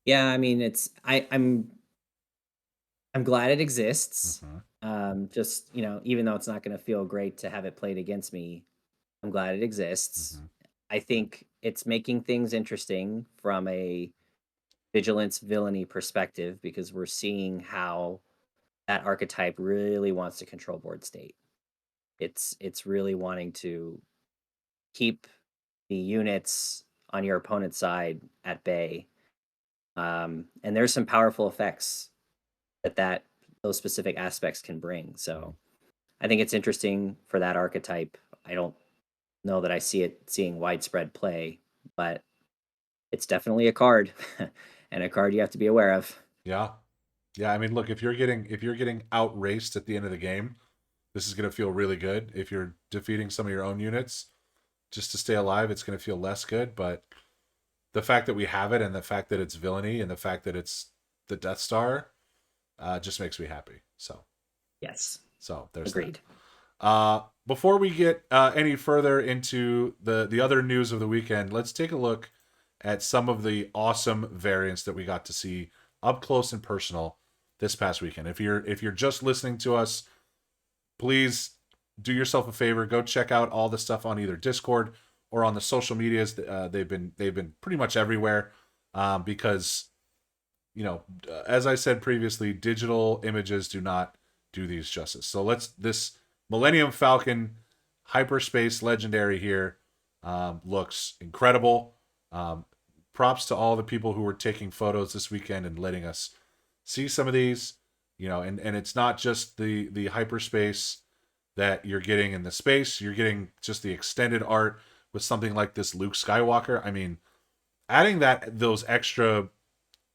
Yeah, I mean, I'm glad it exists. Mm-hmm. Just, even though it's not going to feel great to have it played against me, I'm glad it exists. Mm-hmm. I think it's making things interesting from a vigilance villainy perspective because we're seeing how that archetype really wants to control board state. It's really wanting to keep the units on your opponent's side at bay. And there's some powerful effects that those specific aspects can bring. So I think it's interesting for that archetype. I don't know that I see it seeing widespread play, but it's definitely a card and a card you have to be aware of. Yeah. Yeah, I mean, look, if you're getting outraced at the end of the game, this is going to feel really good. If you're defeating some of your own units just to stay alive, it's going to feel less good, but the fact that we have it and the fact that it's villainy and the fact that it's the Death Star just makes me happy. So, Yes, there's that. agreed. Before we get any further into the other news of the weekend, let's take a look at some of the awesome variants that we got to see up close and personal this past weekend. If you're just listening to us, please do yourself a favor, go check out all the stuff on either Discord or on the social medias. They've been pretty much everywhere, because as I said previously, digital images do not do these justice. So this Millennium Falcon hyperspace legendary here looks incredible. Props to all the people who were taking photos this weekend and letting us see some of these. And it's not just the hyperspace that you're getting in the space. You're getting just the extended art with something like this Luke Skywalker. I mean, adding those extra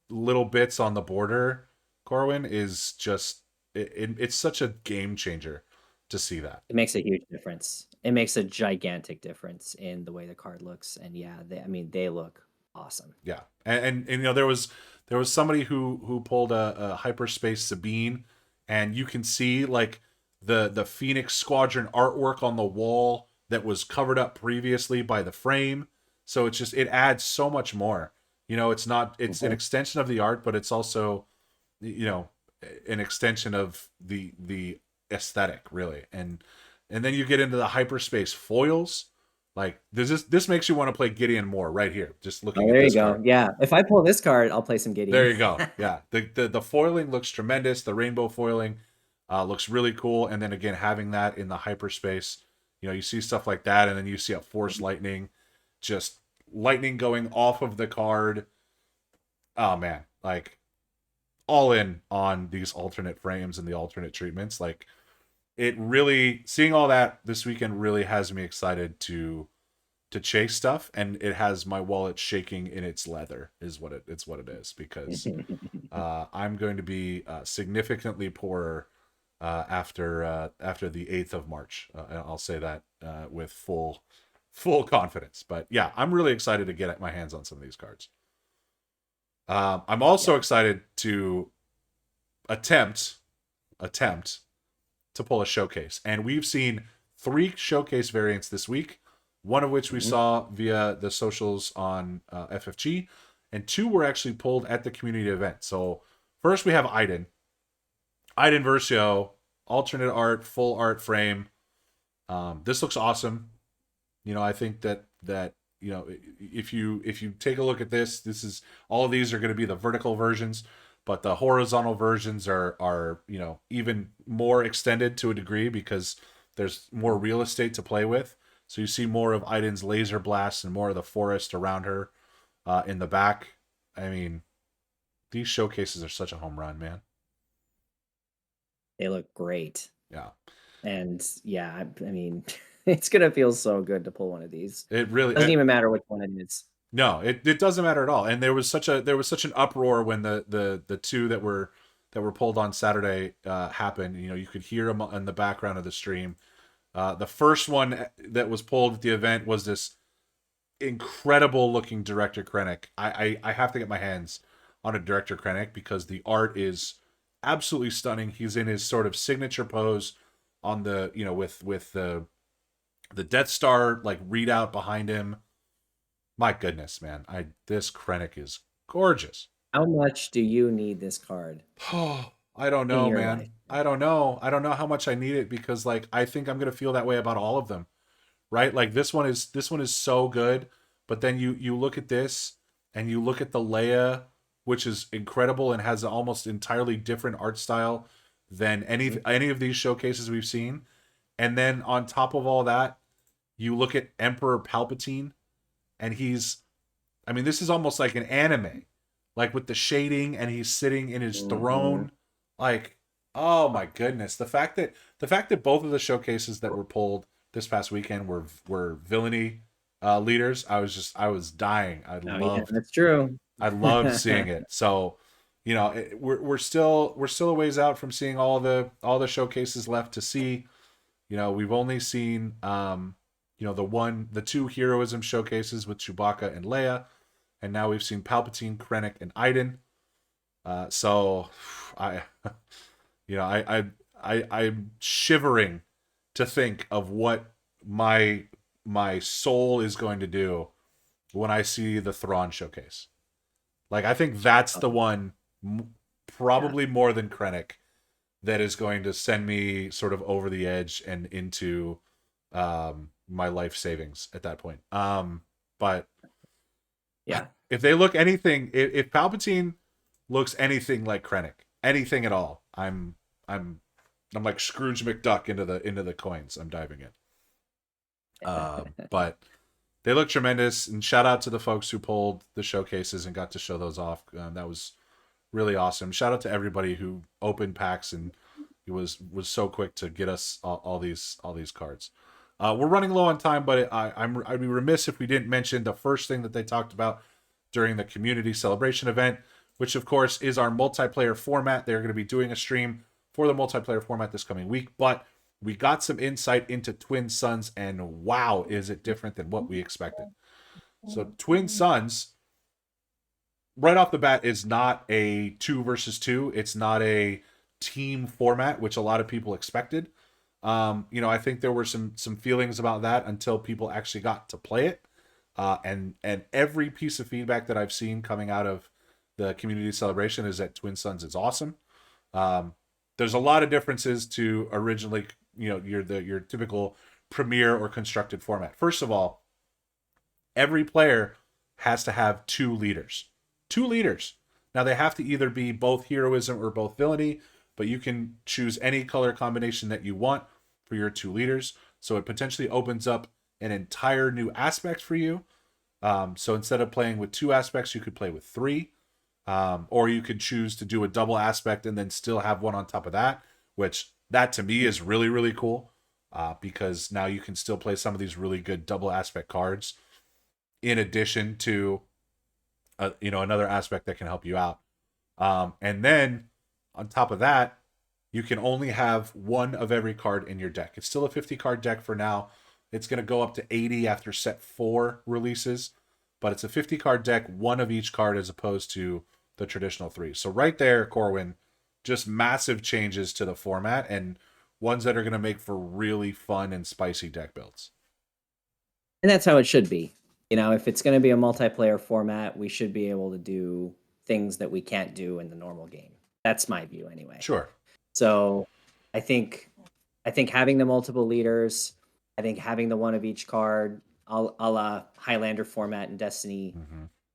little bits on the border, Corwin, is just it's such a game changer to see that. It makes a huge difference. It makes a gigantic difference in the way the card looks. And yeah, they look awesome. Yeah, and there was somebody who pulled a hyperspace Sabine, and you can see like the Phoenix Squadron artwork on the wall that was covered up previously by the frame. So it adds so much more. It's an Mhm. extension of the art, but it's also you know an extension of the aesthetic, really. And then you get into the hyperspace foils. Like this makes you want to play Gideon more right here. Just Oh, looking at there you this go. card. Yeah. If I pull this card, I'll play some There Gideon. you go. Yeah, the foiling looks tremendous. The rainbow foiling looks really cool. And then again, having that in the hyperspace, you see stuff like that, and then you see a force lightning, just lightning going off of the card. Oh man, like all in on these alternate frames and the alternate treatments. Like it really, seeing all that this weekend really has me excited to chase stuff, and it has my wallet shaking in its leather is what it is, because I'm going to be significantly poorer after the 8th of March. I'll say that with full confidence. But yeah, I'm really excited to get my hands on some of these cards. I'm also Yeah. excited to attempt to pull a showcase, and we've seen 3 showcase variants this week. One of which we Mhm. saw via the socials on FFG, and 2 were actually pulled at the community event. So first we have Iden Versio, alternate art, full art frame. This looks awesome. I think that if you take a look at this is, all of these are going to be the vertical versions, but the horizontal versions are even more extended to a degree because there's more real estate to play with. So you see more of Iden's laser blast and more of the forest around her in the back. I mean, these showcases are such a home run, man. They look great. Yeah, And yeah, I mean, it's gonna feel so good to pull one of these. it really. Doesn't even matter which one it is. No, it doesn't matter at all. And there was such an uproar when the 2 that were pulled on Saturday happened. You could hear them in the background of the stream. The first one that was pulled at the event was this incredible looking Director Krennic. I have to get my hands on a Director Krennic because the art is absolutely stunning. He's in his sort of signature pose on the with the Death Star like readout behind him. My goodness, man. This Krennic is gorgeous. How much do you need this card Oh, I don't in know, your man. life? I don't know. I don't know how much I need it because like I think I'm gonna feel that way about all of them. Right? Like this one is so good, but then you look at this and you look at the Leia, which is incredible and has an almost entirely different art style than any Mhm. any of these showcases we've seen. And then on top of all that, you look at Emperor Palpatine, and I mean, this is almost like an anime, like with the shading, and he's sitting in his Mhm. throne. Like, oh my goodness, the fact that both of the showcases that were pulled this past weekend were villainy leaders. I was dying. I Oh yeah, loved that's true. I loved seeing it. So, we're still a ways out from seeing all the showcases left to see. We've only seen the 2 heroism showcases with Chewbacca and Leia, and now we've seen Palpatine, Krennic, and Iden. So I I'm shivering to think of what my soul is going to do when I see the Thrawn showcase. Like I think that's Oh, the one, yeah. probably more than Krennic, that is going to send me sort of over the edge and into my life savings at that point. But Yeah. if they look anything, if Palpatine looks anything like Krennic, anything at all, I'm I'm like Scrooge McDuck into the coins. I'm diving in. But they look tremendous, and shout out to the folks who pulled the showcases and got to show those off. That was really awesome. Shout out to everybody who opened packs and was so quick to get us all these cards. We're running low on time, but I'd be remiss if we didn't mention the first thing that they talked about during the community celebration event, which of course is our multiplayer format. They're going to be doing a stream for the multiplayer format this coming week, but we got some insight into Twin Suns, and wow, is it different than what we expected. So Twin Suns, right off the bat, is not a 2 versus 2. It's not a team format, which a lot of people expected. I think there were some feelings about that until people actually got to play it. And every piece of feedback that I've seen coming out of the community celebration is that Twin Suns is awesome. There's a lot of differences to originally, your typical premiere or constructed format. First of all, every player has to have two leaders. Two leaders. Now they have to either be both heroism or both villainy, but you can choose any color combination that you want for your two leaders. So it potentially opens up an entire new aspect for you. So instead of playing with two aspects, you could play with three. Or you could choose to do a double aspect and then still have one on top of that, which that to me is really, really cool. Because now you can still play some of these really good double aspect cards in addition to another aspect that can help you out. And then on top of that, you can only have one of every card in your deck. It's still a 50 card deck for now. It's going to go up to 80 after set 4 releases, but it's a 50 card deck, one of each card as opposed to the traditional 3. So right there, Corwin, just massive changes to the format and ones that are going to make for really fun and spicy deck builds. And that's how it should be. If it's going to be a multiplayer format, we should be able to do things that we can't do in the normal game. That's my view anyway. Sure. So I think having the multiple leaders, I think having the one of each card, a la Highlander format in Destiny,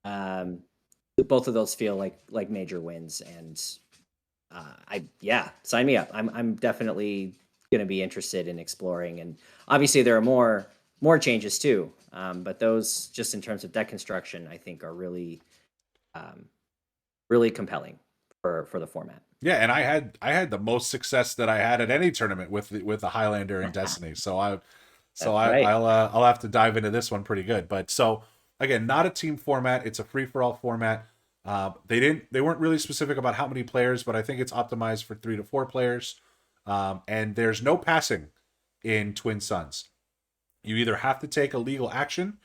both of those feel like major wins. And sign me up. I'm definitely going to be interested in exploring. And obviously there are more changes too. But those, just in terms of deck construction, I think are really, really compelling for the format. Yeah, and I had the most success that I had at any tournament with the Highlander in Destiny. I'll have to dive into this one pretty good. But so again, not a team format; it's a free for all format. They weren't really specific about how many players, but I think it's optimized for 3 to 4 players. And there's no passing in Twin Suns. You either have to take a legal action,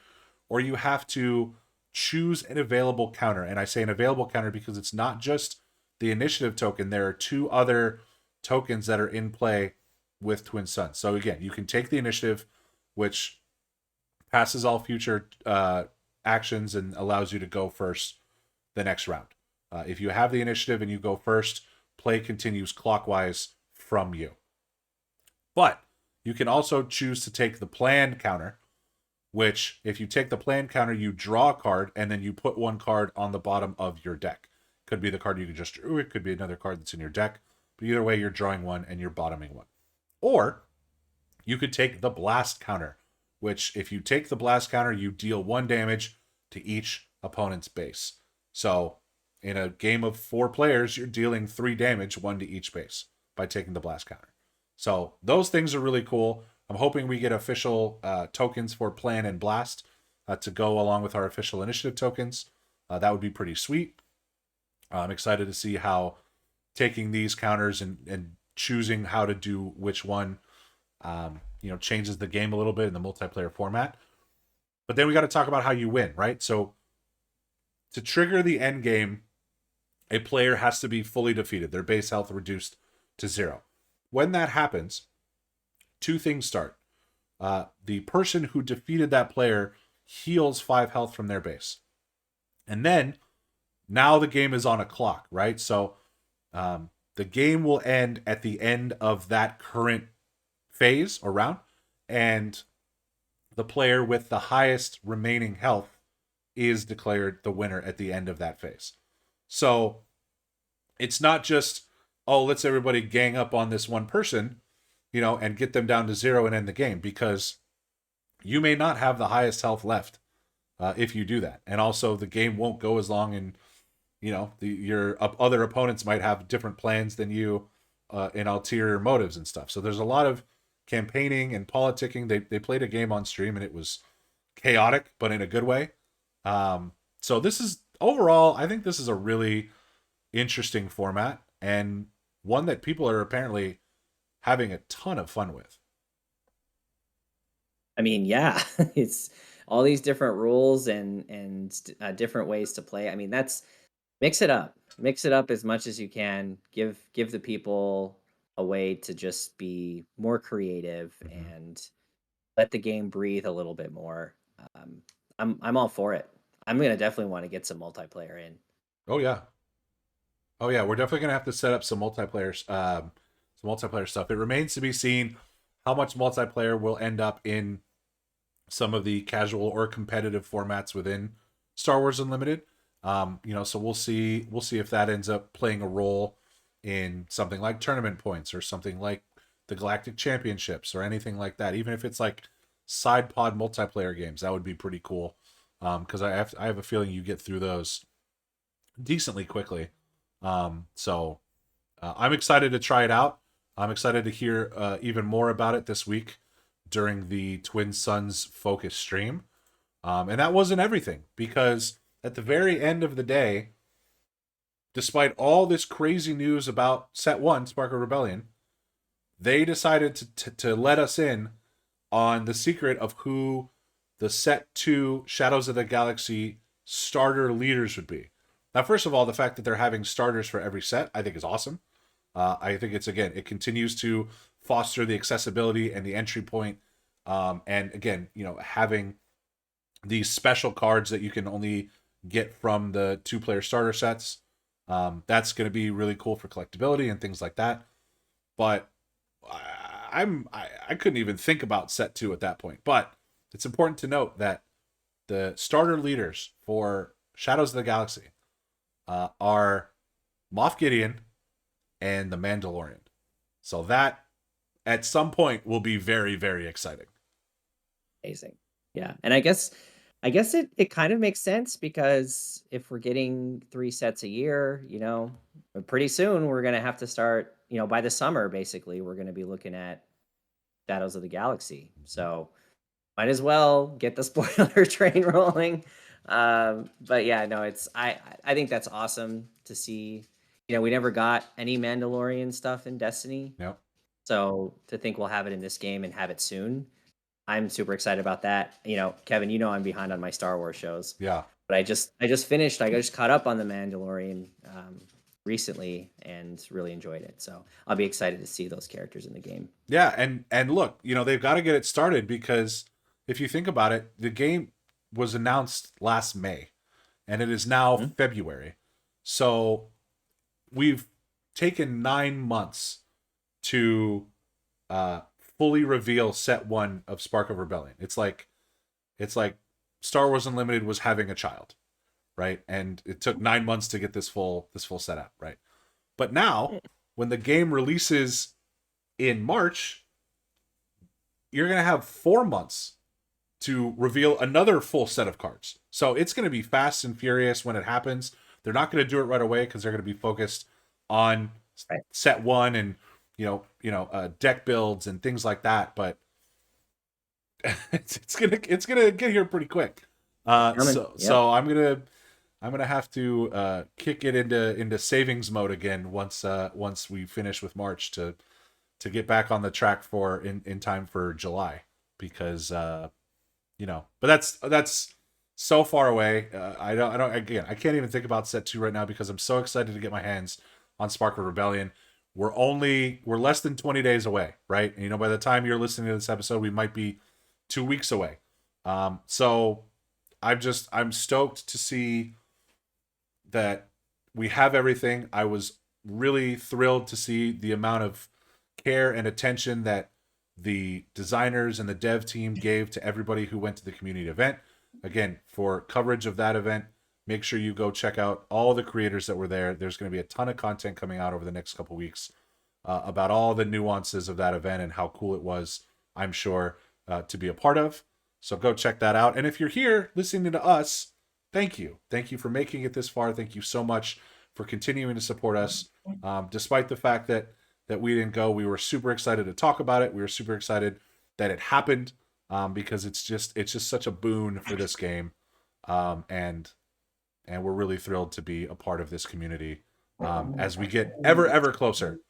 or you have to choose an available counter. And I say an available counter because it's not just the initiative token. There are 2 other tokens that are in play with Twin Suns. So again, you can take the initiative, which passes all future actions and allows you to go first the next round. If you have the initiative and you go first, play continues clockwise from you. But you can also choose to take the plan counter, which if you take the plan counter, you draw a card and then you put one card on the bottom of your deck. Could be the card you just drew. It could be another card that's in your deck. But either way, you're drawing one and you're bottoming one. Or you could take the blast counter, which if you take the blast counter, you deal 1 damage to each opponent's base. So in a game of 4 players, you're dealing 3 damage, 1 to each base by taking the blast counter. So those things are really cool. I'm hoping we get official tokens for plan and blast to go along with our official initiative tokens. That would be pretty sweet. I'm excited to see how taking these counters and choosing how to do which one changes the game a little bit in the multiplayer format. But then we got to talk about how you win, right? So to trigger the end game, a player has to be fully defeated, their base health reduced to 0. When that happens, 2 things start. The person who defeated that player heals 5 health from their base. And then, now the game is on a clock, right? So the game will end at the end of that current phase or round, and the player with the highest remaining health is declared the winner at the end of that phase. So it's not just, oh, let's everybody gang up on this one person, and get them down to 0 and end the game, because you may not have the highest health left if you do that. And also the game won't go as long, and your other opponents might have different plans than you in ulterior motives and stuff. So there's a lot of campaigning and politicking. They played a game on stream and it was chaotic, but in a good way. So this is overall, I think this is a really interesting format and one that people are apparently having a ton of fun with. I mean, yeah, it's all these different rules and different ways to play. I mean, that's mix it up as much as you can. Give the people a way to just be more creative and let the game breathe a little bit more. I'm all for it. I'm gonna definitely want to get some multiplayer in. Oh yeah, we're definitely gonna have to set up some multiplayer stuff. It remains to be seen how much multiplayer will end up in some of the casual or competitive formats within Star Wars Unlimited. So we'll see if that ends up playing a role in something like tournament points or something like the Galactic Championships or anything like that. Even if it's like side pod multiplayer games, that would be pretty cool. Because I have a feeling you get through those decently quickly. I'm excited to try it out. I'm excited to hear even more about it this week during the Twin Suns Focus stream. And that wasn't everything, because at the very end of the day, despite all this crazy news about Set 1, Spark of Rebellion, they decided to let us in on the secret of who the Set 2 Shadows of the Galaxy starter leaders would be. Now, first of all, the fact that they're having starters for every set, I think is awesome. I think it continues to foster the accessibility and the entry point. And again, having these special cards that you can only get from the 2-player starter sets, that's going to be really cool for collectability and things like that. But I couldn't even think about Set 2 at that point. But it's important to note that the starter leaders for Shadows of the Galaxy are Moff Gideon and the Mandalorian. So that, at some point, will be very, very exciting. Amazing. Yeah. And I guess it kind of makes sense, because if we're getting 3 sets a year, pretty soon we're going to have to start, by the summer, basically, we're going to be looking at Shadows of the Galaxy. So might as well get the spoiler train rolling. But yeah, no, I think that's awesome to see. We never got any Mandalorian stuff in Destiny. Yep. So to think we'll have it in this game and have it soon, I'm super excited about that. Kevin, I'm behind on my Star Wars shows. Yeah. But I just caught up on the Mandalorian recently and really enjoyed it. So I'll be excited to see those characters in the game. Yeah, and look, they've got to get it started, because if you think about it, the game was announced last May, and it is now February. So we've taken 9 months to fully reveal Set 1 of Spark of Rebellion. It's like Star Wars Unlimited was having a child, right? And it took 9 months to get this full setup, right? But now, when the game releases in March, you're going to have 4 months to reveal another full set of cards. So it's going to be fast and furious when it happens. They're not going to do it right away, because they're going to be focused on Set 1 and deck builds and things like that. But it's gonna get here pretty quick. So I'm gonna have to kick it into savings mode again once we finish with March to get back on the track for in time for July, because but that's so far away. I can't even think about Set 2 right now, because I'm so excited to get my hands on Spark of Rebellion. We're less than 20 days away, right? And, by the time you're listening to this episode, we might be 2 weeks away. So I'm stoked to see that we have everything. I was really thrilled to see the amount of care and attention that the designers and the dev team gave to everybody who went to the community event. Again, for coverage of that event, make sure you go check out all the creators that were there. There's going to be a ton of content coming out over the next couple weeks about all the nuances of that event and how cool it was, I'm sure, to be a part of. So go check that out. And if you're here listening to us, thank you. Thank you for making it this far. Thank you so much for continuing to support us. Despite the fact that we didn't go, we were super excited to talk about it. We were super excited that it happened, because it's just such a boon for this game. And we're really thrilled to be a part of this community as we get ever closer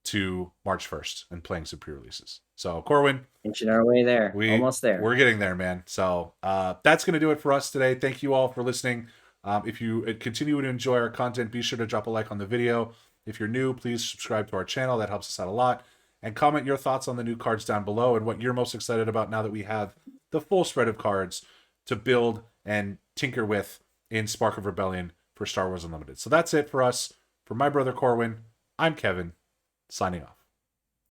to March 1st and playing some pre-releases. So, Corwin, inching our way there. Almost there. We're getting there, man. So that's going to do it for us today. Thank you all for listening. If you continue to enjoy our content, be sure to drop a like on the video. If you're new, please subscribe to our channel. That helps us out a lot. And comment your thoughts on the new cards down below and what you're most excited about now that we have the full spread of cards to build and tinker with in Spark of Rebellion for Star Wars Unlimited. So that's it for us. For my brother Corwin, I'm Kevin, signing off.